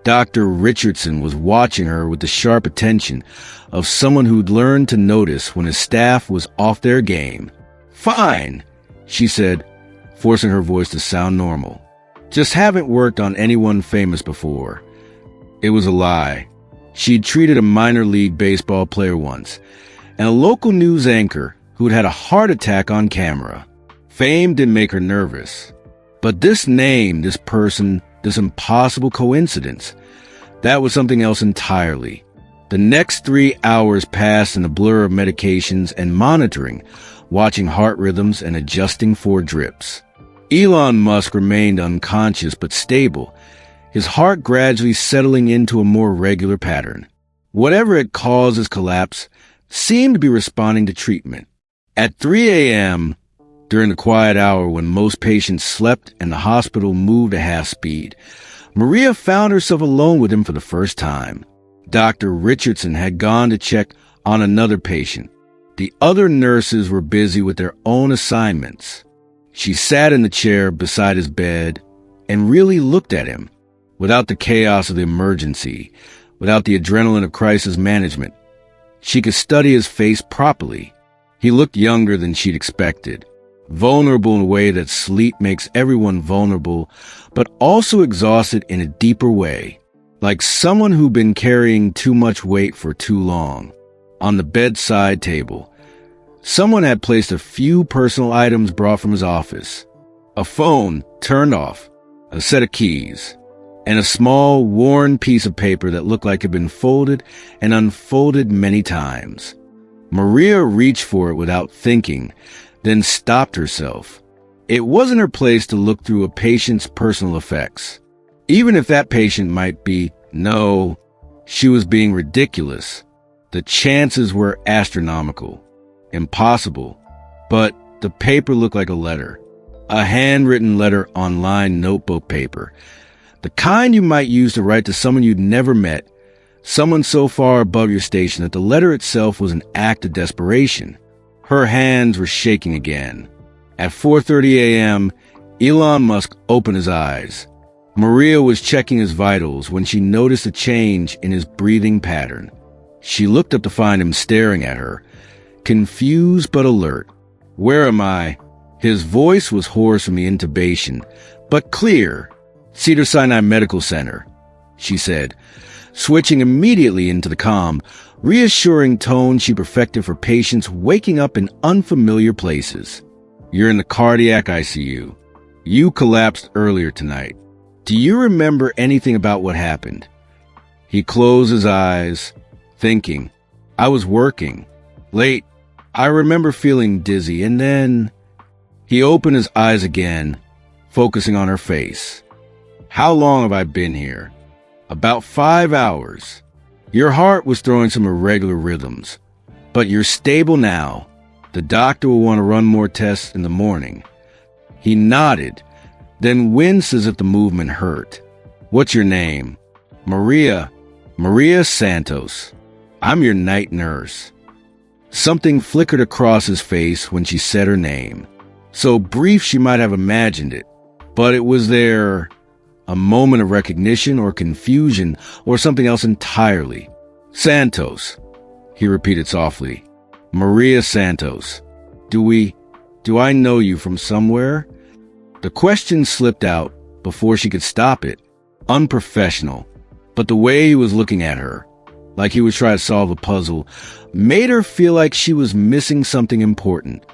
Dr. Richardson was watching her with the sharp attention of someone who'd learned to notice when his staff was off their game. "Fine," she said, forcing her voice to sound normal. "Just haven't worked on anyone famous before." It was a lie. She'd treated a minor league baseball player once, and a local news anchor who'd had a heart attack on camera. Fame didn't make her nervous. But this name, this person, this impossible coincidence, that was something else entirely. The next 3 hours passed in a blur of medications and monitoring, watching heart rhythms and adjusting for drips. Elon Musk remained unconscious but stable, his heart gradually settling into a more regular pattern. Whatever had caused his collapse seemed to be responding to treatment. At 3 a.m., during the quiet hour when most patients slept and the hospital moved at half speed, Maria found herself alone with him for the first time. Dr. Richardson had gone to check on another patient. The other nurses were busy with their own assignments. She sat in the chair beside his bed and really looked at him, without the chaos of the emergency, without the adrenaline of crisis management. She could study his face properly. He looked younger than she'd expected, vulnerable in a way that sleep makes everyone vulnerable, but also exhausted in a deeper way, like someone who'd been carrying too much weight for too long. On the bedside table, someone had placed a few personal items brought from his office: a phone turned off, a set of keys, and a small, worn piece of paper that looked like it had been folded and unfolded many times. Maria reached for it without thinking, then stopped herself. It wasn't her place to look through a patient's personal effects. Even if that patient might be, no, she was being ridiculous. The chances were astronomical, impossible, but the paper looked like a letter, a handwritten letter on lined notebook paper, the kind you might use to write to someone you'd never met, someone so far above your station that the letter itself was an act of desperation. Her hands were shaking again. At 4:30 a.m., Elon Musk opened his eyes. Maria was checking his vitals when she noticed a change in his breathing pattern. She looked up to find him staring at her, confused but alert. "Where am I?" His voice was hoarse from the intubation, but clear. "Cedars-Sinai Medical Center," she said, switching immediately into the calm, reassuring tone she perfected for patients waking up in unfamiliar places. "You're in the cardiac ICU. You collapsed earlier tonight. Do you remember anything about what happened?" He closed his eyes, thinking. "I was working. Late. I remember feeling dizzy, and then..." He opened his eyes again, focusing on her face. "How long have I been here?" "About 5 hours. Your heart was throwing some irregular rhythms, but you're stable now. The doctor will want to run more tests in the morning." He nodded, then winced as if the movement hurt. "What's your name?" "Maria. Maria Santos. I'm your night nurse." Something flickered across his face when she said her name. So brief she might have imagined it, but it was there. A moment of recognition or confusion or something else entirely. "Santos," he repeated softly. "Maria Santos. Do I know you from somewhere?" The question slipped out before she could stop it. Unprofessional. But the way he was looking at her, like he was trying to solve a puzzle, made her feel like she was missing something important.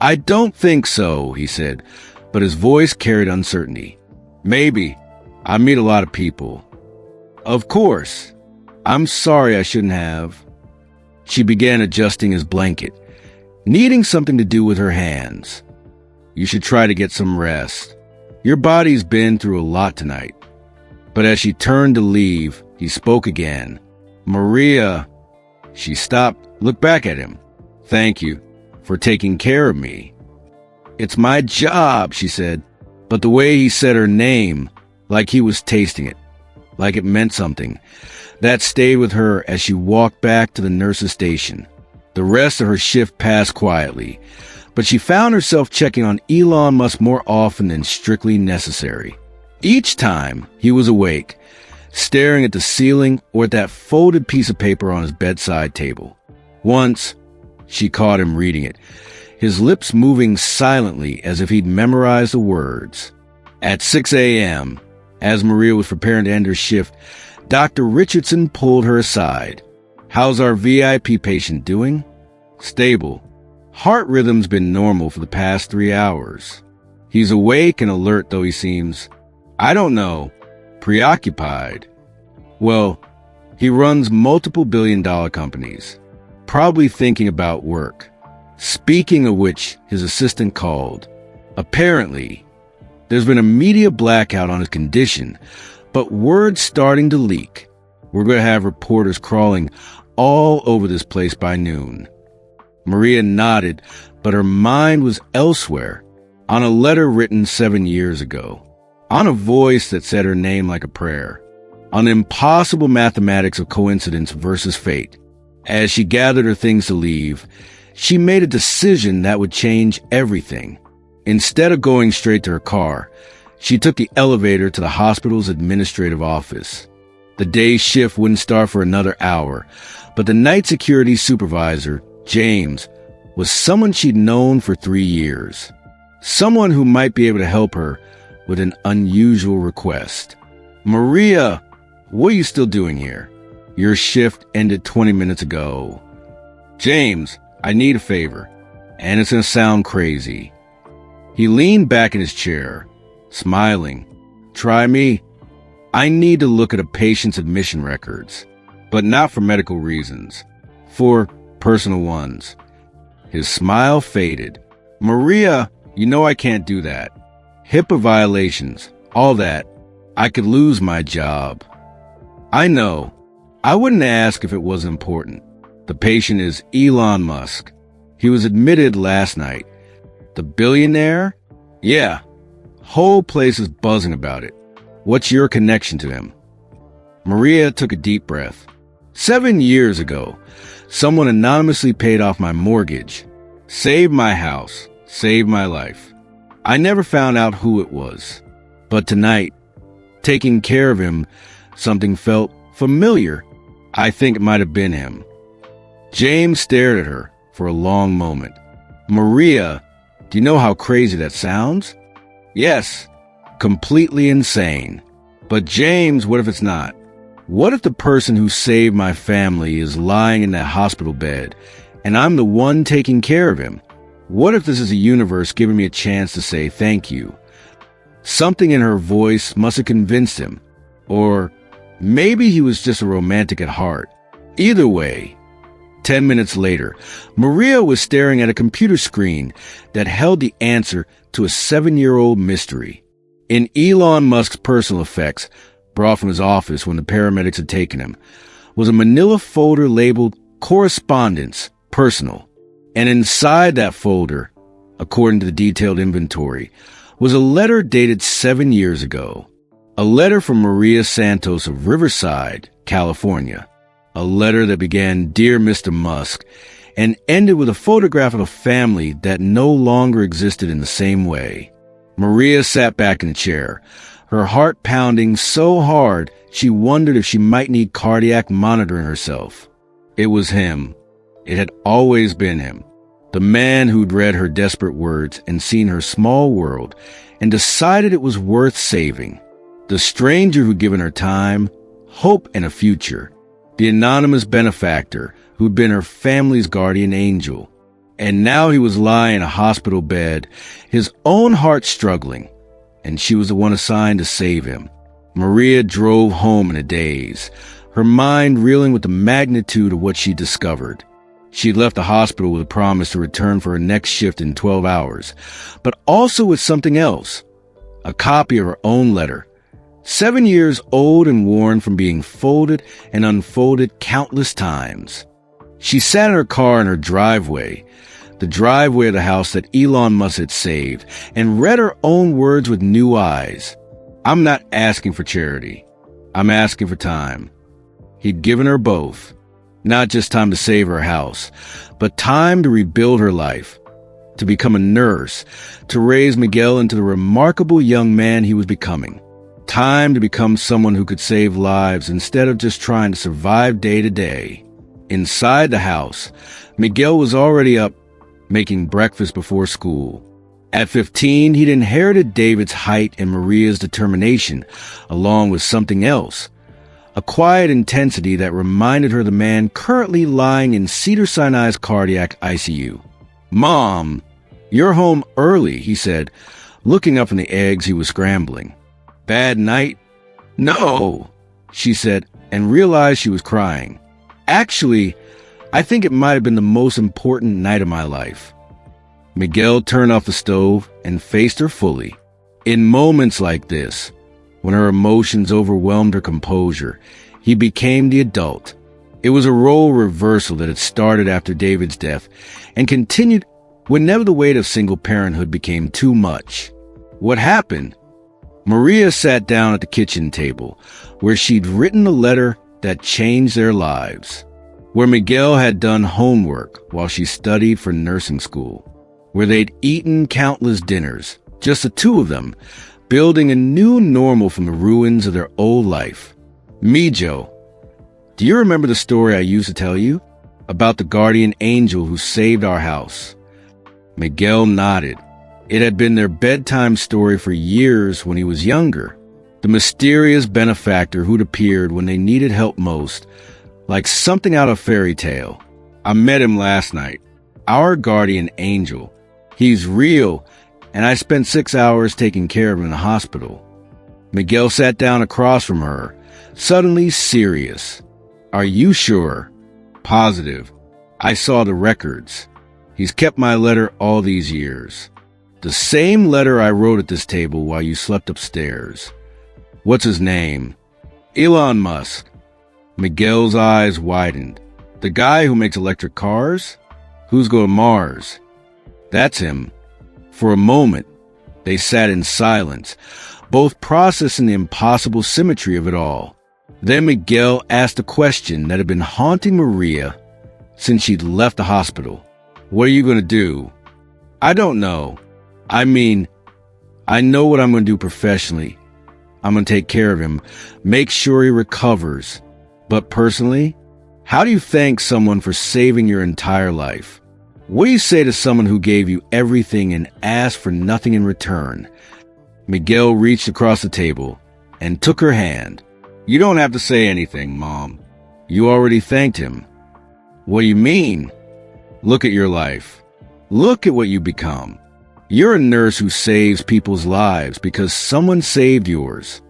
"I don't think so," he said, but his voice carried uncertainty. "Maybe. I meet a lot of people." "Of course. I'm sorry I shouldn't have." She began adjusting his blanket, needing something to do with her hands. "You should try to get some rest. Your body's been through a lot tonight." But as she turned to leave, he spoke again. "Maria." She stopped, looked back at him. "Thank you for taking care of me." "It's my job," she said, but the way he said her name, like he was tasting it, like it meant something, that stayed with her as she walked back to the nurse's station. The rest of her shift passed quietly, but she found herself checking on Elon Musk more often than strictly necessary. Each time he was awake, staring at the ceiling or at that folded piece of paper on his bedside table. Once, she caught him reading it, his lips moving silently as if he'd memorized the words. At 6 a.m., as Maria was preparing to end her shift, Dr. Richardson pulled her aside. "How's our VIP patient doing?" "Stable. Heart rhythm's been normal for the past 3 hours. He's awake and alert, though he seems, I don't know, preoccupied. Well, he runs multiple billion-dollar companies, probably thinking about work." Speaking of which, his assistant called. Apparently, there's been a media blackout on his condition, but word's starting to leak. We're going to have reporters crawling all over this place by noon. Maria nodded, but her mind was elsewhere, on a letter written 7 years ago, on a voice that said her name like a prayer, on the impossible mathematics of coincidence versus fate. As she gathered her things to leave, she made a decision that would change everything. Instead of going straight to her car, she took the elevator to the hospital's administrative office. The day's shift wouldn't start for another hour, but the night security supervisor, James, was someone she'd known for 3 years. Someone who might be able to help her with an unusual request. Maria, what are you still doing here? Your shift ended 20 minutes ago. James, I need a favor, and it's going to sound crazy. He leaned back in his chair, smiling. Try me. I need to look at a patient's admission records, but not for medical reasons, for personal ones. His smile faded. Maria, you know I can't do that. HIPAA violations, all that. I could lose my job. I know. I wouldn't ask if it wasn't important. The patient is Elon Musk. He was admitted last night. The billionaire? Yeah. Whole place is buzzing about it. What's your connection to him? Maria took a deep breath. 7 years ago, someone anonymously paid off my mortgage, saved my house, saved my life. I never found out who it was. But tonight, taking care of him, something felt familiar. I think it might have been him. James stared at her for a long moment. Maria, do you know how crazy that sounds? Yes, completely insane. But James, what if it's not? What if the person who saved my family is lying in that hospital bed, and I'm the one taking care of him? What if this is a universe giving me a chance to say thank you? Something in her voice must have convinced him. Or maybe he was just a romantic at heart. Either way, 10 minutes later, Maria was staring at a computer screen that held the answer to a 7-year-old mystery. In Elon Musk's personal effects, brought from his office when the paramedics had taken him, was a manila folder labeled Correspondence, Personal. And inside that folder, according to the detailed inventory, was a letter dated 7 years ago. A letter from Maria Santos of Riverside, California. A letter that began, Dear Mr. Musk, and ended with a photograph of a family that no longer existed in the same way. Maria sat back in the chair, her heart pounding so hard she wondered if she might need cardiac monitoring herself. It was him. It had always been him. The man who'd read her desperate words and seen her small world and decided it was worth saving. The stranger who'd given her time, hope, and a future. The anonymous benefactor who'd been her family's guardian angel. And now he was lying in a hospital bed, his own heart struggling, and she was the one assigned to save him. Maria drove home in a daze, her mind reeling with the magnitude of what she discovered. She'd left the hospital with a promise to return for her next shift in 12 hours, but also with something else, a copy of her own letter, 7 years old and worn from being folded and unfolded countless times. She sat in her car in her driveway, the driveway of the house that Elon Musk had saved, and read her own words with new eyes. I'm not asking for charity. I'm asking for time. He'd given her both. Not just time to save her house, but time to rebuild her life, to become a nurse, to raise Miguel into the remarkable young man he was becoming. Time to become someone who could save lives instead of just trying to survive day to day. Inside the house, Miguel was already up, making breakfast before school. At 15, he'd inherited David's height and Maria's determination, along with something else. A quiet intensity that reminded her of the man currently lying in Cedars-Sinai's cardiac ICU. Mom, you're home early, he said, looking up from the eggs he was scrambling. Bad night? No, she said, and realized she was crying. Actually, I think it might have been the most important night of my life. Miguel turned off the stove and faced her fully. In moments like this, when her emotions overwhelmed her composure, he became the adult. It was a role reversal that had started after David's death and continued whenever the weight of single parenthood became too much. What happened? Maria sat down at the kitchen table, where she'd written a letter that changed their lives, where Miguel had done homework while she studied for nursing school, where they'd eaten countless dinners, just the two of them, building a new normal from the ruins of their old life. Mijo, do you remember the story I used to tell you? About the guardian angel who saved our house? Miguel nodded. It had been their bedtime story for years when he was younger. The mysterious benefactor who'd appeared when they needed help most, like something out of a fairy tale. I met him last night. Our guardian angel. He's real, and I spent 6 hours taking care of him in the hospital. Miguel sat down across from her, suddenly serious. Are you sure? Positive. I saw the records. He's kept my letter all these years. The same letter I wrote at this table while you slept upstairs. What's his name? Elon Musk. Miguel's eyes widened. The guy who makes electric cars? Who's going to Mars? That's him. For a moment, they sat in silence, both processing the impossible symmetry of it all. Then Miguel asked a question that had been haunting Maria since she'd left the hospital. What are you going to do? I don't know. I mean, I know what I'm going to do professionally. I'm going to take care of him, make sure he recovers. But personally, how do you thank someone for saving your entire life? What do you say to someone who gave you everything and asked for nothing in return? Miguel reached across the table and took her hand. You don't have to say anything, Mom. You already thanked him. What do you mean? Look at your life. Look at what you become. You're a nurse who saves people's lives because someone saved yours.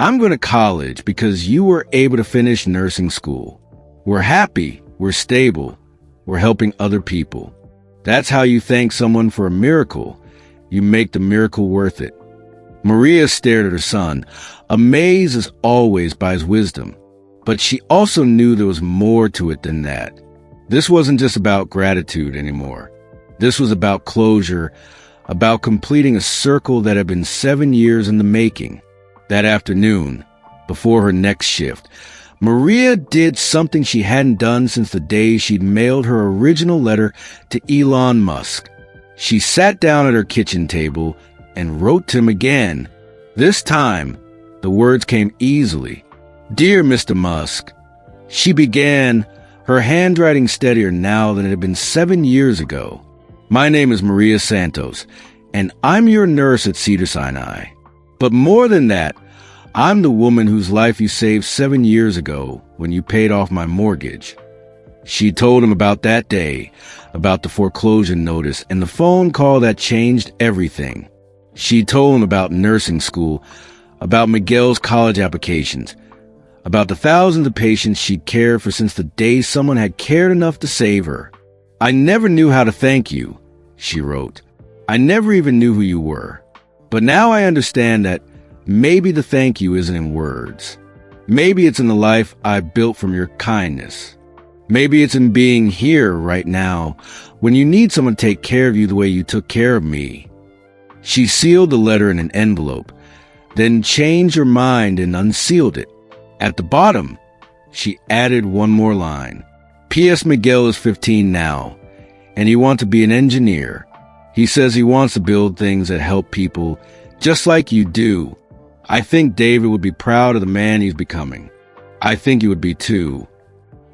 I'm going to college because you were able to finish nursing school. We're happy, we're stable, we're helping other people. That's how you thank someone for a miracle. You make the miracle worth it. Maria stared at her son, amazed as always by his wisdom. But she also knew there was more to it than that. This wasn't just about gratitude anymore. This was about closure, about completing a circle that had been 7 years in the making. That afternoon, before her next shift, Maria did something she hadn't done since the day she'd mailed her original letter to Elon Musk. She sat down at her kitchen table and wrote to him again. This time, the words came easily. Dear Mr. Musk, she began, her handwriting steadier now than it had been 7 years ago. My name is Maria Santos, and I'm your nurse at Cedars-Sinai. But more than that, I'm the woman whose life you saved 7 years ago when you paid off my mortgage. She told him about that day, about the foreclosure notice and the phone call that changed everything. She told him about nursing school, about Miguel's college applications, about the thousands of patients she'd cared for since the day someone had cared enough to save her. I never knew how to thank you, she wrote. I never even knew who you were. But now I understand that maybe the thank you isn't in words. Maybe it's in the life I built from your kindness. Maybe it's in being here right now when you need someone to take care of you the way you took care of me. She sealed the letter in an envelope, then changed her mind and unsealed it. At the bottom, she added one more line. P.S. Miguel is 15 now, and he wants to be an engineer. He says he wants to build things that help people, just like you do. I think David would be proud of the man he's becoming. I think you would be too.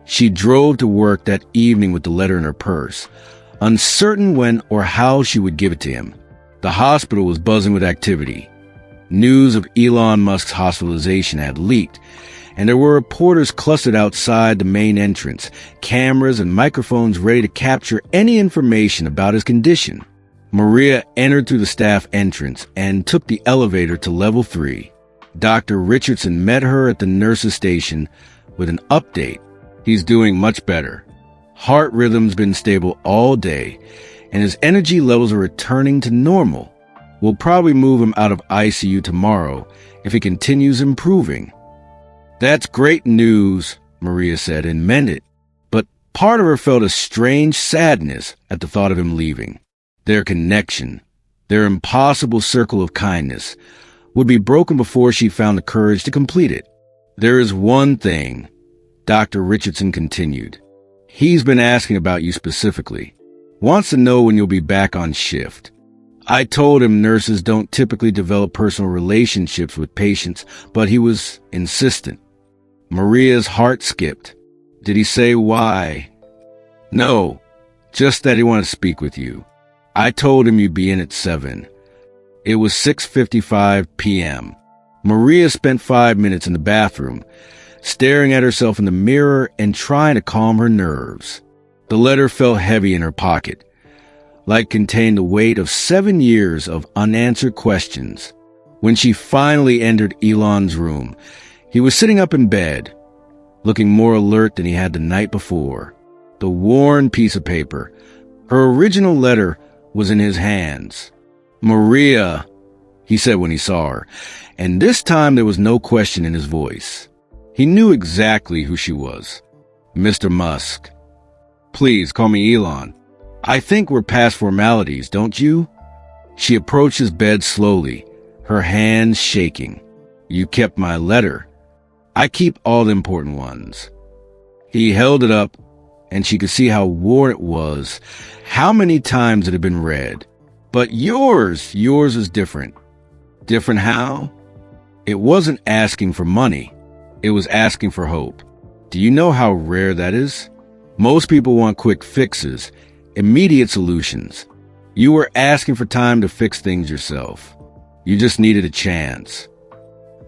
She drove to work that evening with the letter in her purse, uncertain when or how she would give it to him. The hospital was buzzing with activity. News of Elon Musk's hospitalization had leaked, and there were reporters clustered outside the main entrance, cameras and microphones ready to capture any information about his condition. Maria entered through the staff entrance and took the elevator to level 3. Dr. Richardson met her at the nurse's station with an update. He's doing much better. Heart rhythm's been stable all day, and his energy levels are returning to normal. We'll probably move him out of ICU tomorrow if he continues improving." "That's great news," Maria said, and meant it. But part of her felt a strange sadness at the thought of him leaving. Their connection, their impossible circle of kindness, would be broken before she found the courage to complete it. "There is one thing," Dr. Richardson continued. "He's been asking about you specifically. Wants to know when you'll be back on shift. I told him nurses don't typically develop personal relationships with patients, but he was insistent." Maria's heart skipped. "Did he say why?" "No, just that he wanted to speak with you. I told him you'd be in at 7. It was 6:55 p.m. Maria spent 5 minutes in the bathroom, staring at herself in the mirror and trying to calm her nerves. The letter felt heavy in her pocket, like it contained the weight of 7 years of unanswered questions. When she finally entered Elon's room, he was sitting up in bed, looking more alert than he had the night before. The worn piece of paper, her original letter, was in his hands. "Maria," he said when he saw her, and this time there was no question in his voice. He knew exactly who she was. "Mr. Musk." "Please call me Elon. I think we're past formalities, don't you?" She approached his bed slowly, her hands shaking. "You kept my letter." "I keep all the important ones." He held it up, and she could see how worn it was, how many times it had been read. "But yours is different." "Different how?" "It wasn't asking for money. It was asking for hope. Do you know how rare that is? Most people want quick fixes, immediate solutions. You were asking for time to fix things yourself. You just needed a chance."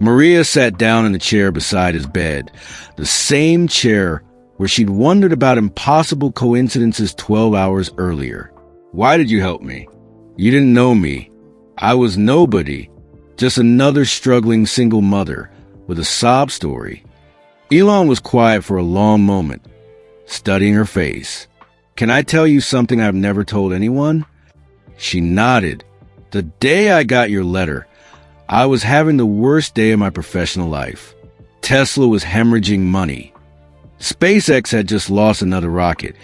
Maria sat down in the chair beside his bed, the same chair where she'd wondered about impossible coincidences 12 hours earlier. "Why did you help me? You didn't know me. I was nobody, just another struggling single mother with a sob story." Elon was quiet for a long moment, studying her face. "Can I tell you something I've never told anyone?" She nodded. "The day I got your letter, I was having the worst day of my professional life. Tesla was hemorrhaging money. SpaceX had just lost another rocket,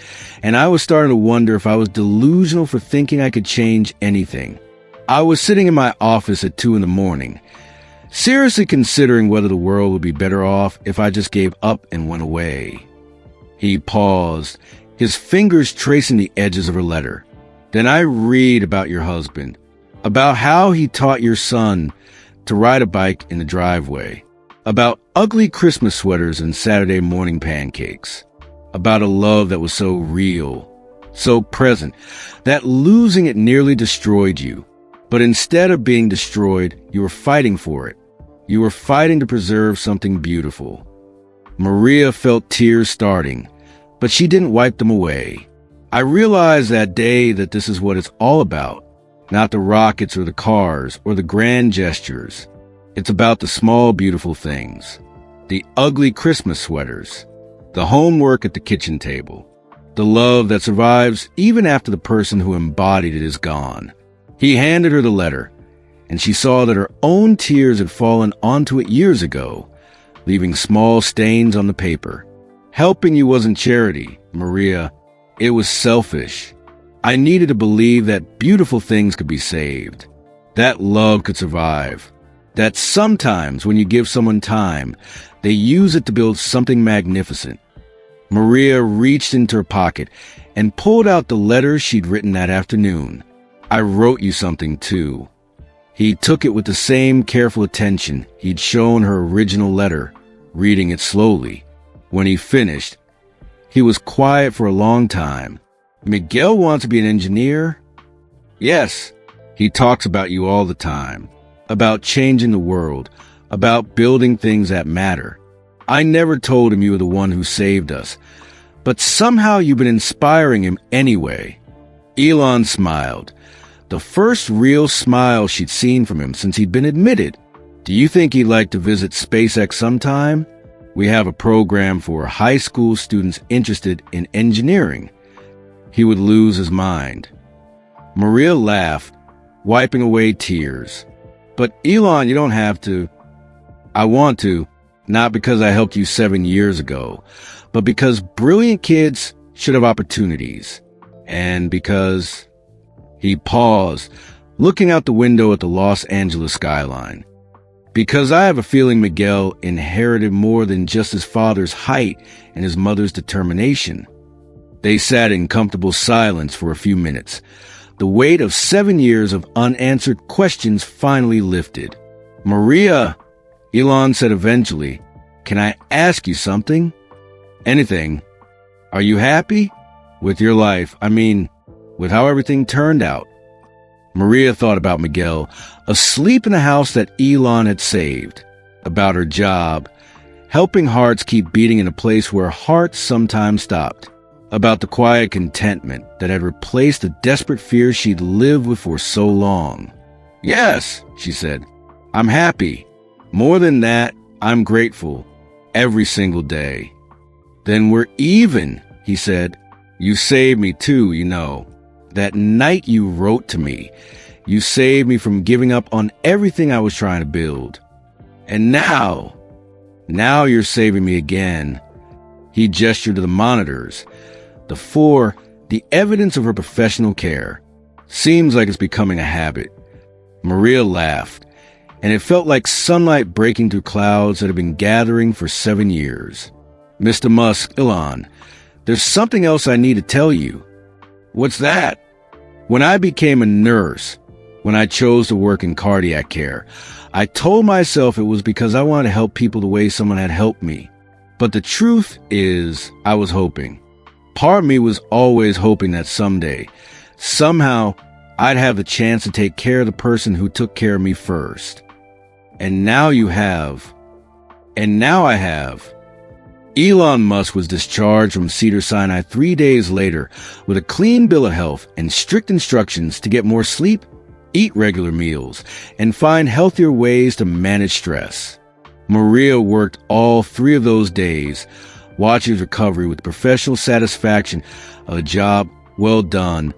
and I was starting to wonder if I was delusional for thinking I could change anything. I was sitting in my office at 2 a.m, seriously considering whether the world would be better off if I just gave up and went away." He paused, his fingers tracing the edges of her letter. "Then I read about your husband, about how he taught your son to ride a bike in the driveway, about ugly Christmas sweaters and Saturday morning pancakes, about a love that was so real, so present, that losing it nearly destroyed you. But instead of being destroyed, you were fighting for it. You were fighting to preserve something beautiful." Maria felt tears starting, but she didn't wipe them away. "I realized that day that this is what it's all about. Not the rockets or the cars or the grand gestures. It's about the small, beautiful things. The ugly Christmas sweaters. The homework at the kitchen table. The love that survives even after the person who embodied it is gone." He handed her the letter, and she saw that her own tears had fallen onto it years ago, leaving small stains on the paper. "Helping you wasn't charity, Maria. It was selfish. I needed to believe that beautiful things could be saved, that love could survive, that sometimes when you give someone time, they use it to build something magnificent." Maria reached into her pocket and pulled out the letter she'd written that afternoon. "I wrote you something, too." He took it with the same careful attention he'd shown her original letter, reading it slowly. When he finished, he was quiet for a long time. "Miguel wants to be an engineer?" "Yes. He talks about you all the time, about changing the world, about building things that matter. I never told him you were the one who saved us, but somehow you've been inspiring him anyway." Elon smiled, the first real smile she'd seen from him since he'd been admitted. "Do you think he'd like to visit SpaceX sometime?" We have a program for high school students interested in engineering. He would lose his mind. Maria laughed, wiping away tears. But Elon, you don't have to. I want to, not because I helped you 7 years ago, but because brilliant kids should have opportunities. And because... He paused, looking out the window at the Los Angeles skyline. Because I have a feeling Miguel inherited more than just his father's height and his mother's determination. They sat in comfortable silence for a few minutes. The weight of 7 years of unanswered questions finally lifted. Maria, Elon said eventually, can I ask you something? Anything. Are you happy? With your life, I mean, with how everything turned out. Maria thought about Miguel, asleep in a house that Elon had saved, about her job, helping hearts keep beating in a place where hearts sometimes stopped, about the quiet contentment that had replaced the desperate fear she'd lived with for so long. Yes, she said, I'm happy. More than that, I'm grateful. Every single day. Then we're even, he said. You saved me too, you know. That night you wrote to me, you saved me from giving up on everything I was trying to build. And now you're saving me again. He gestured to the monitors. The evidence of her professional care. Seems like it's becoming a habit. Maria laughed, and it felt like sunlight breaking through clouds that had been gathering for 7 years. Mr. Musk, Elon, there's something else I need to tell you. What's that? When I became a nurse, when I chose to work in cardiac care, I told myself it was because I wanted to help people the way someone had helped me. But the truth is, I was hoping. Part of me was always hoping that someday, somehow, I'd have the chance to take care of the person who took care of me first. And now you have. And now I have. Elon Musk was discharged from Cedars-Sinai 3 days later with a clean bill of health and strict instructions to get more sleep, eat regular meals, and find healthier ways to manage stress. Maria worked all 3 of those days, watching his recovery with professional satisfaction of a job well done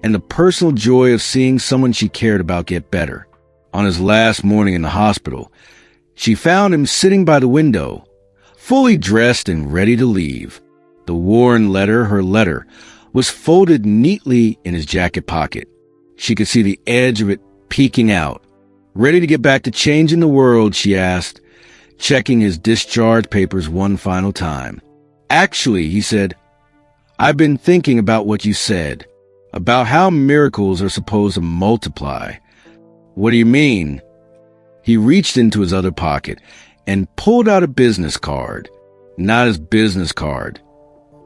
and the personal joy of seeing someone she cared about get better. On his last morning in the hospital, she found him sitting by the window, fully dressed and ready to leave. The worn letter, her letter, was folded neatly in his jacket pocket. She could see the edge of it peeking out. Ready to get back to changing the world, she asked, checking his discharge papers one final time. Actually, he said, I've been thinking about what you said, about how miracles are supposed to multiply. What do you mean? He reached into his other pocket and pulled out a business card. Not his business card.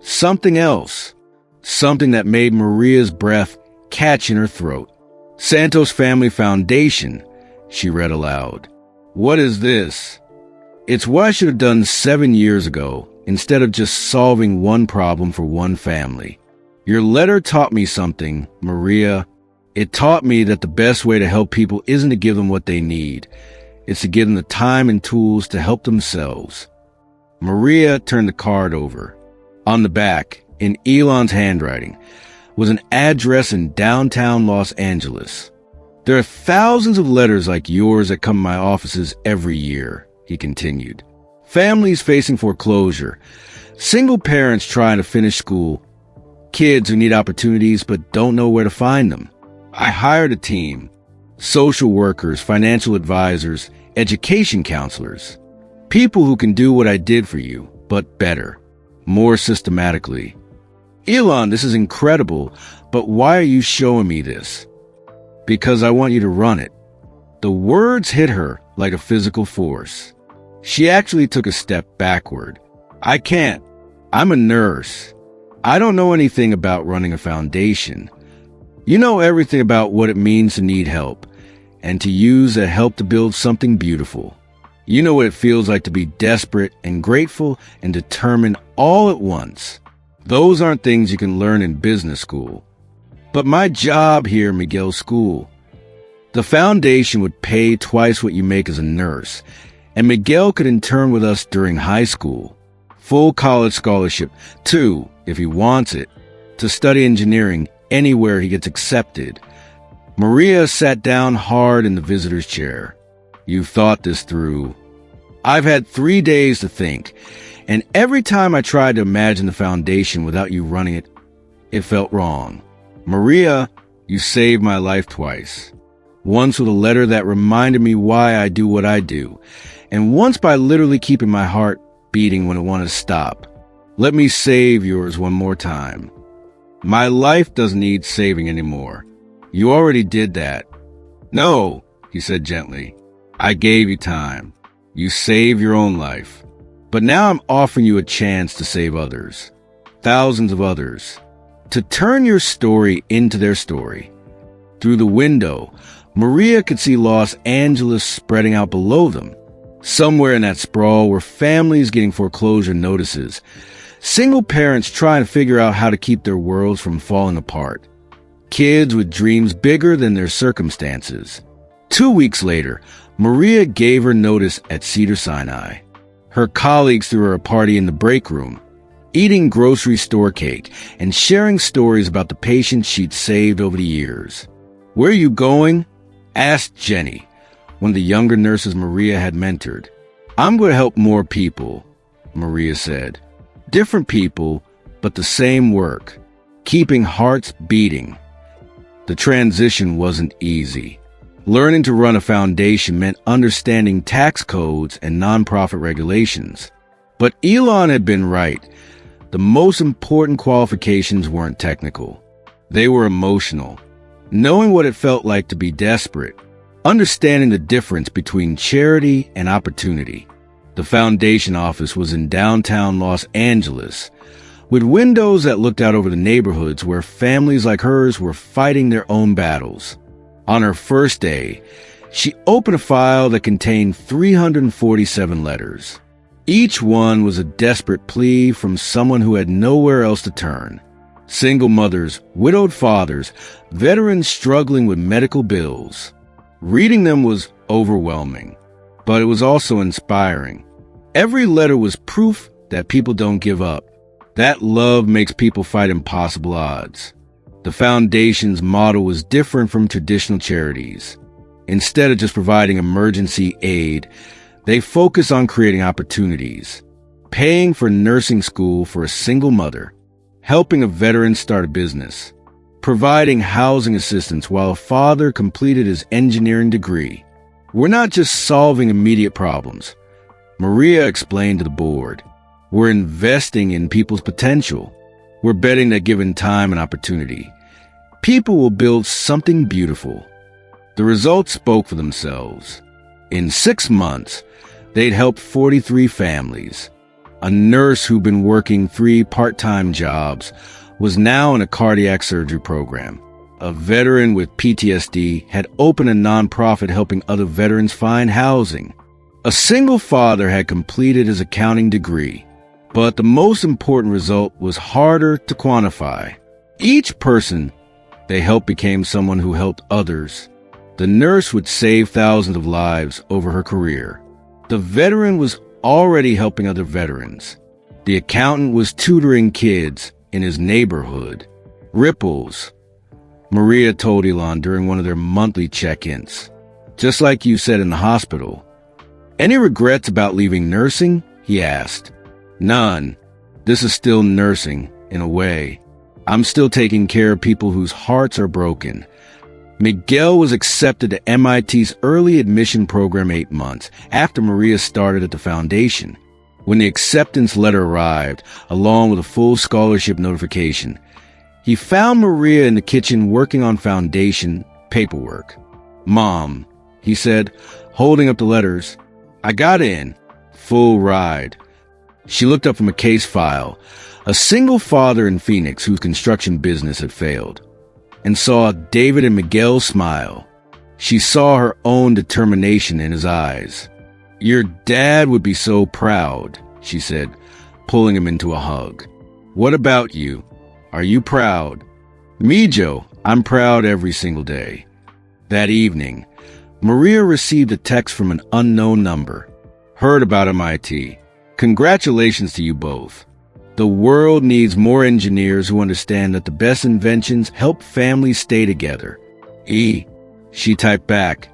Something else. Something that made Maria's breath catch in her throat. Santos Family Foundation, she read aloud. What is this? It's what I should have done 7 years ago, instead of just solving one problem for one family. Your letter taught me something, Maria. It taught me that the best way to help people isn't to give them what they need. It's to give them the time and tools to help themselves. Maria turned the card over. On the back, in Elon's handwriting, was an address in downtown Los Angeles. There are thousands of letters like yours that come to my offices every year, he continued. Families facing foreclosure, single parents trying to finish school, kids who need opportunities but don't know where to find them. I hired a team, social workers, financial advisors, education counselors, people who can do what I did for you, but better, more systematically. Elon, this is incredible, but why are you showing me this? Because I want you to run it. The words hit her like a physical force. She actually took a step backward. I can't. I'm a nurse. I don't know anything about running a foundation. You know everything about what it means to need help, and to use that help to build something beautiful. You know what it feels like to be desperate and grateful and determined all at once. Those aren't things you can learn in business school. But my job here, Miguel's school, the foundation would pay twice what you make as a nurse, And Miguel could intern with us during high school. Full college scholarship, too, if he wants it, to study engineering anywhere he gets accepted. Maria sat down hard in the visitor's chair. You've thought this through. I've had 3 days to think, and every time I tried to imagine the foundation without you running it, it felt wrong. Maria, you saved my life twice. Once with a letter that reminded me why I do what I do, and once by literally keeping my heart beating when it wanted to stop. Let me save yours one more time. My life doesn't need saving anymore. You already did that. No, he said gently. I gave you time. You saved your own life. But now I'm offering you a chance to save others. Thousands of others. To turn your story into their story. Through the window, Maria could see Los Angeles spreading out below them. Somewhere in that sprawl were families getting foreclosure notices. Single parents trying to figure out how to keep their worlds from falling apart. Kids with dreams bigger than their circumstances. 2 weeks later, Maria gave her notice at Cedars-Sinai. Her colleagues threw her a party in the break room, eating grocery store cake and sharing stories about the patients she'd saved over the years. Where are you going? Asked Jenny, one of the younger nurses Maria had mentored. I'm going to help more people, Maria said. Different people, but the same work, keeping hearts beating. The transition wasn't easy. Learning to run a foundation meant understanding tax codes and nonprofit regulations. But Elon had been right. The most important qualifications weren't technical. They were emotional. Knowing what it felt like to be desperate. Understanding the difference between charity and opportunity. The foundation office was in downtown Los Angeles, with windows that looked out over the neighborhoods where families like hers were fighting their own battles. On her first day, she opened a file that contained 347 letters. Each one was a desperate plea from someone who had nowhere else to turn. Single mothers, widowed fathers, veterans struggling with medical bills. Reading them was overwhelming, but it was also inspiring. Every letter was proof that people don't give up, that love makes people fight impossible odds. The foundation's model was different from traditional charities. Instead of just providing emergency aid, they focus on creating opportunities, paying for nursing school for a single mother, helping a veteran start a business, providing housing assistance while a father completed his engineering degree. We're not just solving immediate problems, Maria explained to the board. We're investing in people's potential. We're betting that given time and opportunity, people will build something beautiful. The results spoke for themselves. In 6 months, they'd helped 43 families. A nurse who'd been working 3 part-time jobs was now in a cardiac surgery program. A veteran with PTSD had opened a nonprofit helping other veterans find housing. A single father had completed his accounting degree. But the most important result was harder to quantify. Each person they helped became someone who helped others. The nurse would save thousands of lives over her career. The veteran was already helping other veterans. The accountant was tutoring kids in his neighborhood. Ripples, Maria told Elon during one of their monthly check-ins. Just like you said in the hospital. Any regrets about leaving nursing? He asked. None. This is still nursing, in a way. I'm still taking care of people whose hearts are broken. Miguel was accepted to MIT's early admission program 8 months after Maria started at the foundation. When the acceptance letter arrived, along with a full scholarship notification, he found Maria in the kitchen working on foundation paperwork. Mom, he said, holding up the letters. I got in. Full ride. She looked up from a case file, a single father in Phoenix whose construction business had failed, and saw David and Miguel smile. She saw her own determination in his eyes. Your dad would be so proud, she said, pulling him into a hug. What about you? Are you proud? Me, Joe, I'm proud every single day. That evening, Maria received a text from an unknown number. Heard about MIT. Congratulations to you both. The world needs more engineers who understand that the best inventions help families stay together. She typed back,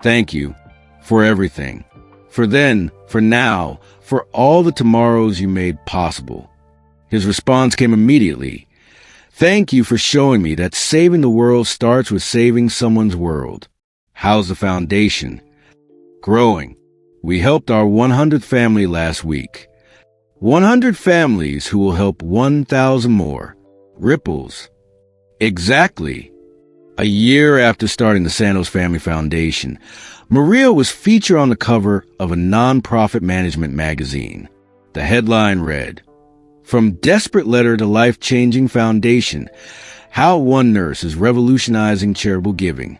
thank you for everything. For then, for now, for all the tomorrows you made possible. His response came immediately. Thank you for showing me that saving the world starts with saving someone's world. How's the foundation? Growing. We helped our 100th family last week. 100 families who will help 1,000 more. Ripples. Exactly. A year after starting the Santos Family Foundation, Maria was featured on the cover of a nonprofit management magazine. The headline read, From Desperate Letter to Life-Changing Foundation, How One Nurse is Revolutionizing Charitable Giving.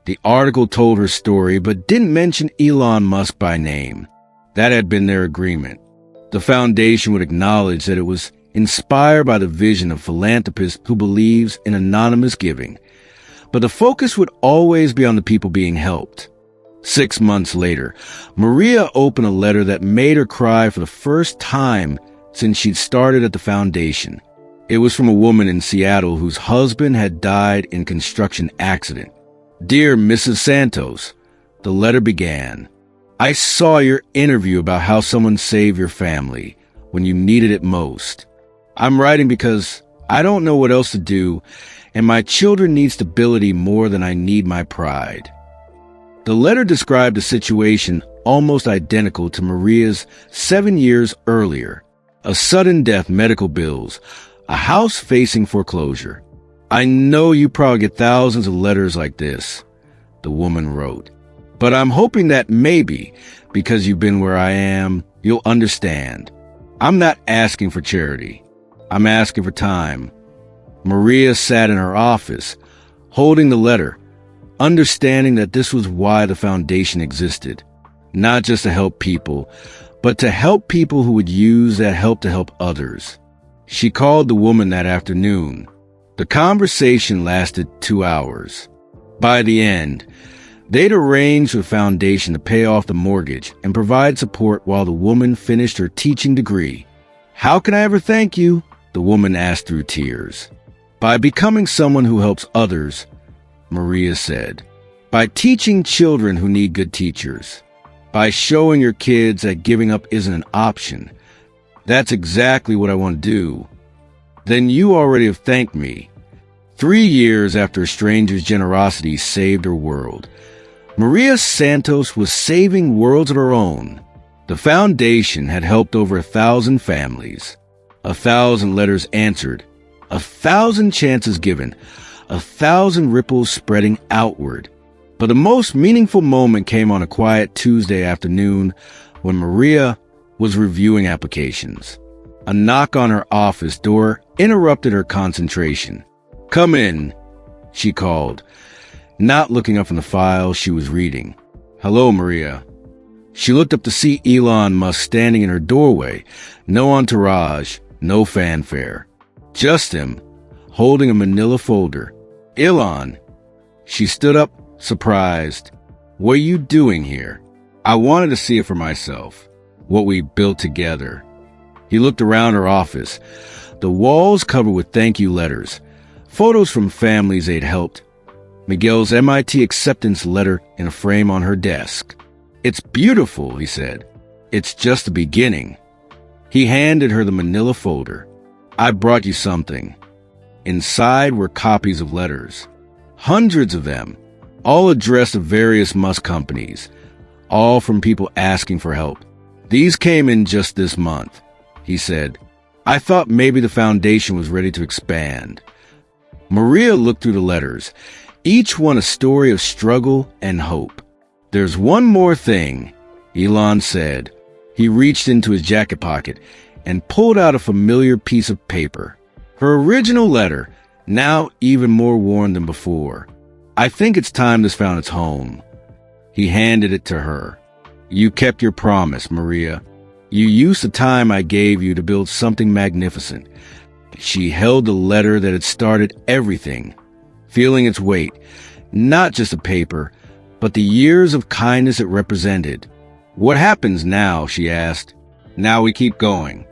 The article told her story but didn't mention Elon Musk by name. That had been their agreement. The foundation would acknowledge that it was inspired by the vision of philanthropists who believes in anonymous giving. But the focus would always be on the people being helped. 6 months later, Maria opened a letter that made her cry for the first time since she'd started at the foundation. It was from a woman in Seattle whose husband had died in a construction accident. Dear Mrs. Santos, the letter began, I saw your interview about how someone saved your family when you needed it most. I'm writing because I don't know what else to do, and my children need stability more than I need my pride. The letter described a situation almost identical to Maria's 7 years earlier. A sudden death, medical bills, a house facing foreclosure. I know you probably get thousands of letters like this, the woman wrote. But I'm hoping that maybe, because you've been where I am, you'll understand. I'm not asking for charity. I'm asking for time. Maria sat in her office, holding the letter, understanding that this was why the foundation existed. Not just to help people, but to help people who would use that help to help others. She called the woman that afternoon. The conversation lasted 2 hours. By the end, they'd arranged for the foundation to pay off the mortgage and provide support while the woman finished her teaching degree. How can I ever thank you? The woman asked through tears. By becoming someone who helps others, Maria said. By teaching children who need good teachers. By showing your kids that giving up isn't an option. That's exactly what I want to do. Then you already have thanked me. 3 years after a stranger's generosity saved her world, Maria Santos was saving worlds of her own. The foundation had helped over 1,000 families, 1,000 letters answered, 1,000 chances given, 1,000 ripples spreading outward. But the most meaningful moment came on a quiet Tuesday afternoon when Maria was reviewing applications. A knock on her office door interrupted her concentration. Come in, she called, not looking up from the file she was reading. Hello, Maria. She looked up to see Elon Musk standing in her doorway. No entourage, no fanfare. Just him, holding a manila folder. Elon. She stood up, surprised. What are you doing here? I wanted to see it for myself. What we built together. He looked around her office. The walls covered with thank you letters. Photos from families they'd helped. Miguel's MIT acceptance letter in a frame on her desk. It's beautiful, he said. It's just the beginning. He handed her the manila folder. I brought you something. Inside were copies of letters. Hundreds of them, all addressed to various Musk companies, all from people asking for help. These came in just this month, he said. I thought maybe the foundation was ready to expand. Maria looked through the letters, each one a story of struggle and hope. There's one more thing, Elon said. He reached into his jacket pocket and pulled out a familiar piece of paper. Her original letter, now even more worn than before. I think it's time this found its home. He handed it to her. You kept your promise, Maria. You used the time I gave you to build something magnificent. She held the letter that had started everything, feeling its weight, not just the paper, but the years of kindness it represented. "What happens now?" she asked. "Now we keep going.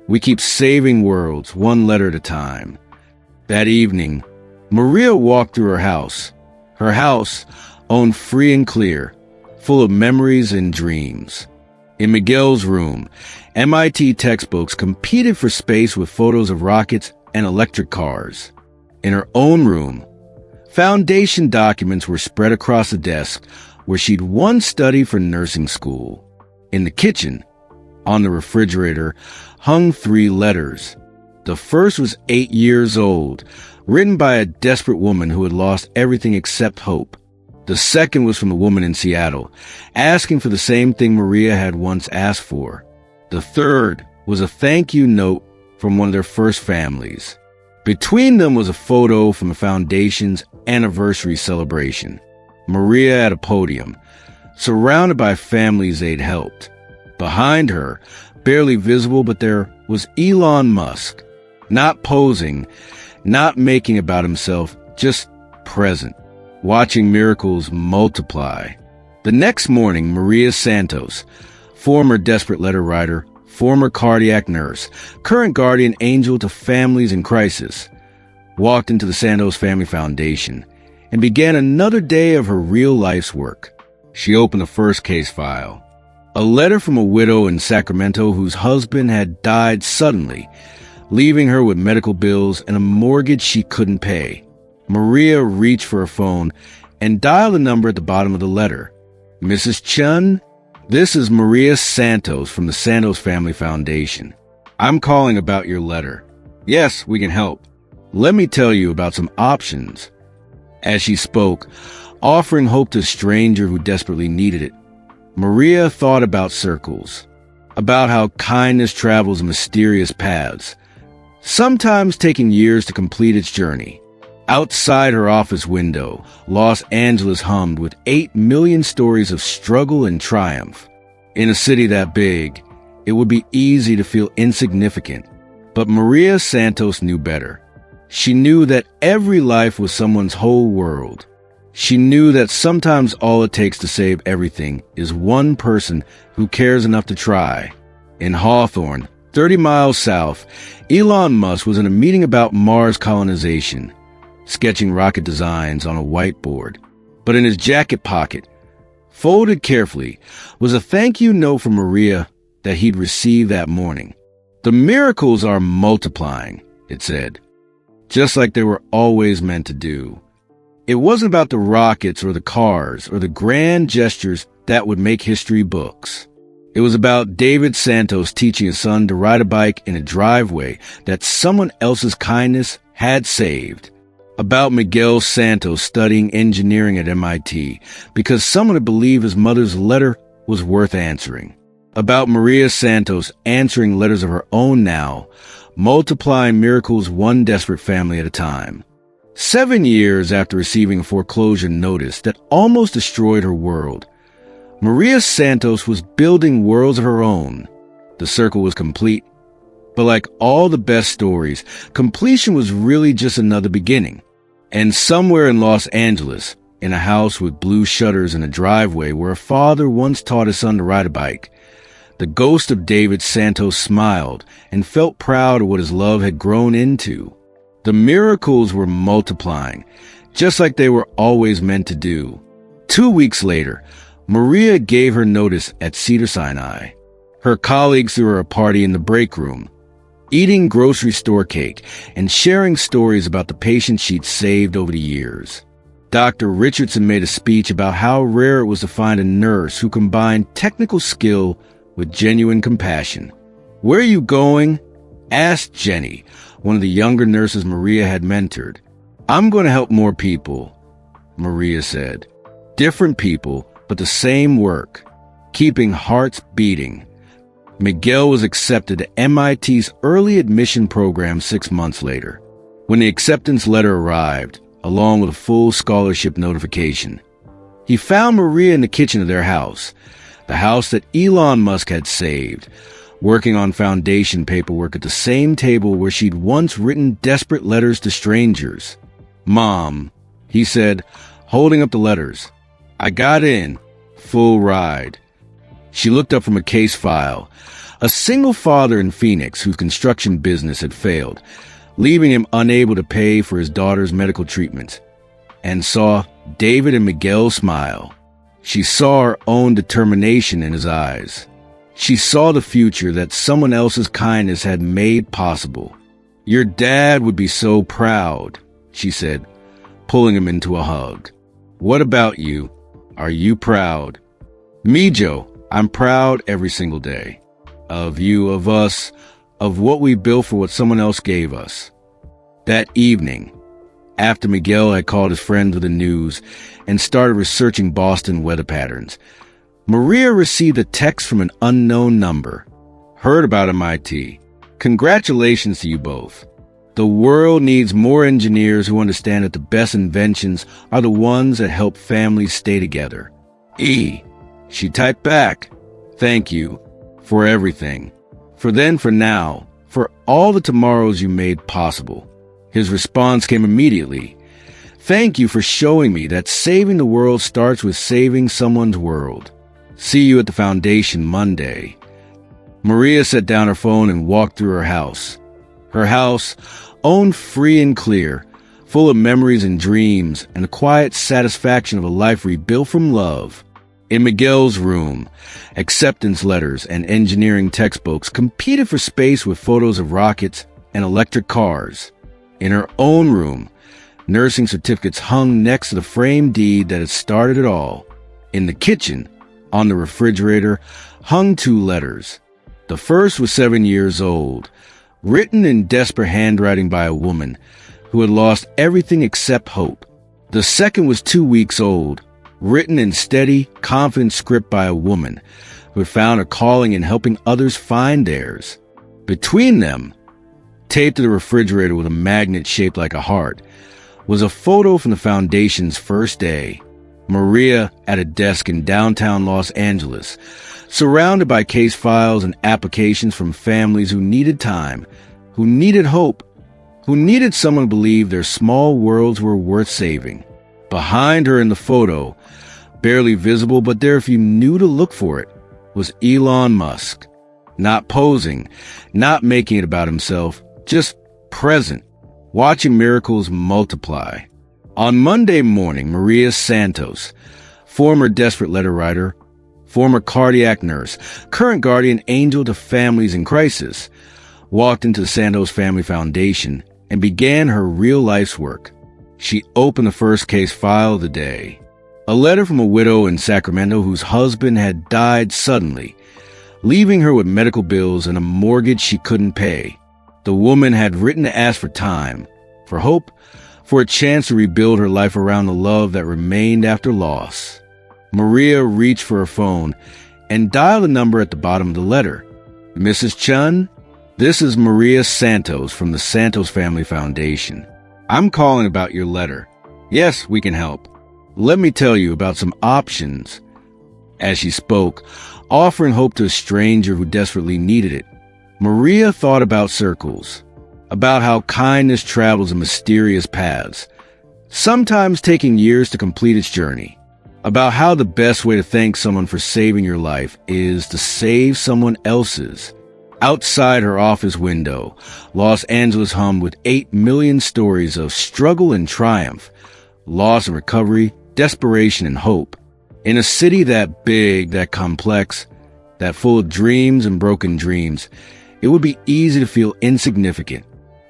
We keep saving worlds, one letter at a time." That evening, Maria walked through her house. Her house, owned free and clear, full of memories and dreams. In Miguel's room, MIT textbooks competed for space with photos of rockets and electric cars. In her own room, foundation documents were spread across the desk where she'd once studied for nursing school. In the kitchen, on the refrigerator, hung 3 letters. The first was 8 years old, written by a desperate woman who had lost everything except hope. The second was from a woman in Seattle, asking for the same thing Maria had once asked for. The third was a thank you note from one of their first families. Between them was a photo from the foundation's anniversary celebration. Maria at a podium, surrounded by families they'd helped. Behind her, barely visible, but there was Elon Musk, not posing, not making about himself, just present, watching miracles multiply. The next morning, Maria Santos, former desperate letter writer, former cardiac nurse, current guardian angel to families in crisis, walked into the Santos Family Foundation and began another day of her real life's work. She opened the first case file. A letter from a widow in Sacramento whose husband had died suddenly, leaving her with medical bills and a mortgage she couldn't pay. Maria reached for her phone and dialed the number at the bottom of the letter. "Mrs. Chun, this is Maria Santos from the Santos Family Foundation. I'm calling about your letter. Yes, we can help. Let me tell you about some options." As she spoke, offering hope to a stranger who desperately needed it, Maria thought about circles, about how kindness travels mysterious paths, sometimes taking years to complete its journey. Outside her office window, Los Angeles hummed with 8 million stories of struggle and triumph. In a city that big, it would be easy to feel insignificant. But Maria Santos knew better. She knew that every life was someone's whole world. She knew that sometimes all it takes to save everything is one person who cares enough to try. In Hawthorne, 30 miles south, Elon Musk was in a meeting about Mars colonization, sketching rocket designs on a whiteboard. But in his jacket pocket, folded carefully, was a thank you note from Maria that he'd received that morning. "The miracles are multiplying," it said, just like they were always meant to do. It wasn't about the rockets or the cars or the grand gestures that would make history books. It was about David Santos teaching his son to ride a bike in a driveway that someone else's kindness had saved. About Miguel Santos studying engineering at MIT because someone had believed his mother's letter was worth answering. About Maria Santos answering letters of her own now, multiplying miracles one desperate family at a time. 7 years after receiving a foreclosure notice that almost destroyed her world, Maria Santos was building worlds of her own. The circle was complete, but like all the best stories, completion was really just another beginning. And somewhere in Los Angeles, in a house with blue shutters and a driveway where a father once taught his son to ride a bike, the ghost of David Santos smiled and felt proud of what his love had grown into. The miracles were multiplying, just like they were always meant to do. 2 weeks later, Maria gave her notice at Cedars-Sinai. Her colleagues threw her a party in the break room, eating grocery store cake and sharing stories about the patients she'd saved over the years. Dr. Richardson made a speech about how rare it was to find a nurse who combined technical skill with genuine compassion. "Where are you going?" asked Jenny, one of the younger nurses Maria had mentored. "I'm going to help more people," Maria said. Different people, but the same work, keeping hearts beating. Miguel was accepted to MIT's early admission program 6 months later. When the acceptance letter arrived, along with a full scholarship notification, he found Maria in the kitchen of their house, the house that Elon Musk had saved, working on foundation paperwork at the same table where she'd once written desperate letters to strangers. "Mom," he said, holding up the letters, "I got in. Full ride." She looked up from a case file. A single father in Phoenix whose construction business had failed, leaving him unable to pay for his daughter's medical treatment, and saw David and Miguel smile. She saw her own determination in his eyes. She saw the future that someone else's kindness had made possible. "Your dad would be so proud," she said, pulling him into a hug. "What about you? Are you proud?" "Me, Joe, I'm proud every single day. Of you, of us, of what we built for what someone else gave us." That evening, after Miguel had called his friends with the news and started researching Boston weather patterns, Maria received a text from an unknown number. "Heard about MIT. Congratulations to you both. The world needs more engineers who understand that the best inventions are the ones that help families stay together. E." She typed back, "Thank you for everything. For then, for now, for all the tomorrows you made possible." His response came immediately. "Thank you for showing me that saving the world starts with saving someone's world. See you at the foundation Monday." Maria set down her phone and walked through her house. Her house, owned free and clear, full of memories and dreams and the quiet satisfaction of a life rebuilt from love. In Miguel's room, acceptance letters and engineering textbooks competed for space with photos of rockets and electric cars. In her own room, nursing certificates hung next to the framed deed that had started it all. In the kitchen, on the refrigerator, hung 2 letters. The first was 7 years old, written in desperate handwriting by a woman who had lost everything except hope. The second was 2 weeks old, written in steady, confident script by a woman who had found her calling in helping others find theirs. Between them, taped to the refrigerator with a magnet shaped like a heart, was a photo from the foundation's first day. Maria at a desk in downtown Los Angeles, surrounded by case files and applications from families who needed time, who needed hope, who needed someone to believe their small worlds were worth saving. Behind her in the photo, barely visible but there if you knew to look for it, was Elon Musk. Not posing, not making it about himself, just present, watching miracles multiply. On Monday morning, Maria Santos, former desperate letter writer, former cardiac nurse, current guardian angel to families in crisis, walked into the Santos Family Foundation and began her real life's work. She opened the first case file of the day. A letter from a widow in Sacramento whose husband had died suddenly, leaving her with medical bills and a mortgage she couldn't pay. The woman had written to ask for time, for hope, for a chance to rebuild her life around the love that remained after loss. Maria reached for her phone and dialed the number at the bottom of the letter. "Mrs. Chun, this is Maria Santos from the Santos Family Foundation. I'm calling about your letter. Yes, we can help. Let me tell you about some options." As she spoke, offering hope to a stranger who desperately needed it, Maria thought about circles, about how kindness travels in mysterious paths, sometimes taking years to complete its journey, about how the best way to thank someone for saving your life is to save someone else's. Outside her office window, Los Angeles hummed with 8 million stories of struggle and triumph, loss and recovery, desperation and hope. In a city that big, that complex, that full of dreams and broken dreams, it would be easy to feel insignificant.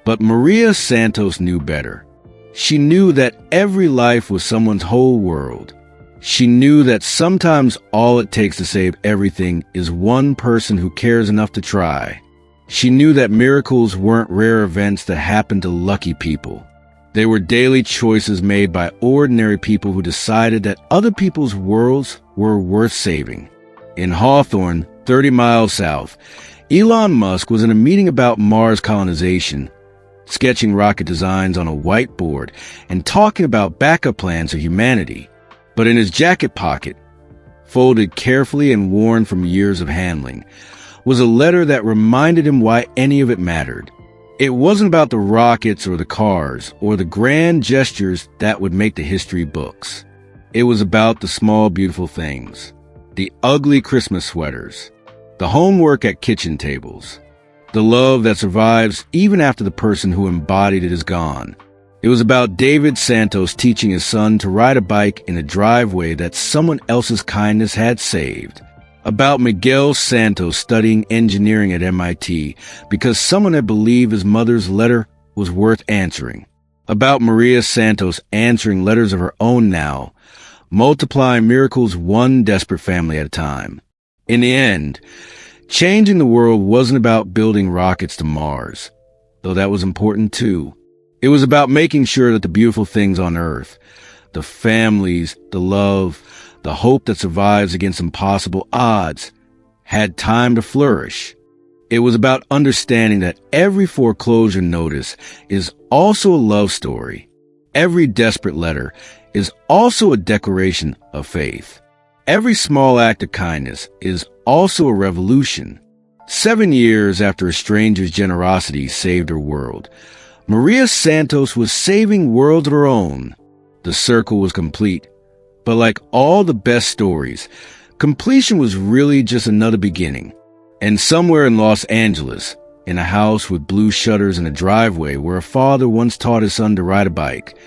But Maria Santos knew better. She knew that every life was someone's whole world. She knew that sometimes all it takes to save everything is one person who cares enough to try. She knew that miracles weren't rare events that happened to lucky people. They were daily choices made by ordinary people who decided that other people's worlds were worth saving. In Hawthorne, 30 miles south, Elon Musk was in a meeting about Mars colonization, sketching rocket designs on a whiteboard and talking about backup plans for humanity. But in his jacket pocket, folded carefully and worn from years of handling, was a letter that reminded him why any of it mattered. It wasn't about the rockets or the cars or the grand gestures that would make the history books. It was about the small, beautiful things. the ugly Christmas sweaters, the homework at kitchen tables, the love that survives even after the person who embodied it is gone. It was about David Santos teaching his son to ride a bike in a driveway that someone else's kindness had saved. About Miguel Santos studying engineering at MIT because someone had believed his mother's letter was worth answering. About Maria Santos answering letters of her own now, multiplying miracles one desperate family at a time. In the end, changing the world wasn't about building rockets to Mars, though that was important too. It was about making sure that the beautiful things on Earth, the families, the love, the hope that survives against impossible odds, had time to flourish. It was about understanding that every foreclosure notice is also a love story. Every desperate letter is also a declaration of faith. Every small act of kindness is also a revolution. 7 years after a stranger's generosity saved her world, Maria Santos was saving worlds of her own. The circle was complete. But like all the best stories, completion was really just another beginning. And somewhere in Los Angeles, in a house with blue shutters and a driveway where a father once taught his son to ride a bike,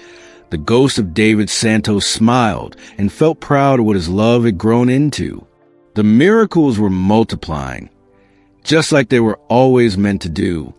the ghost of David Santos smiled and felt proud of what his love had grown into. The miracles were multiplying, just like they were always meant to do.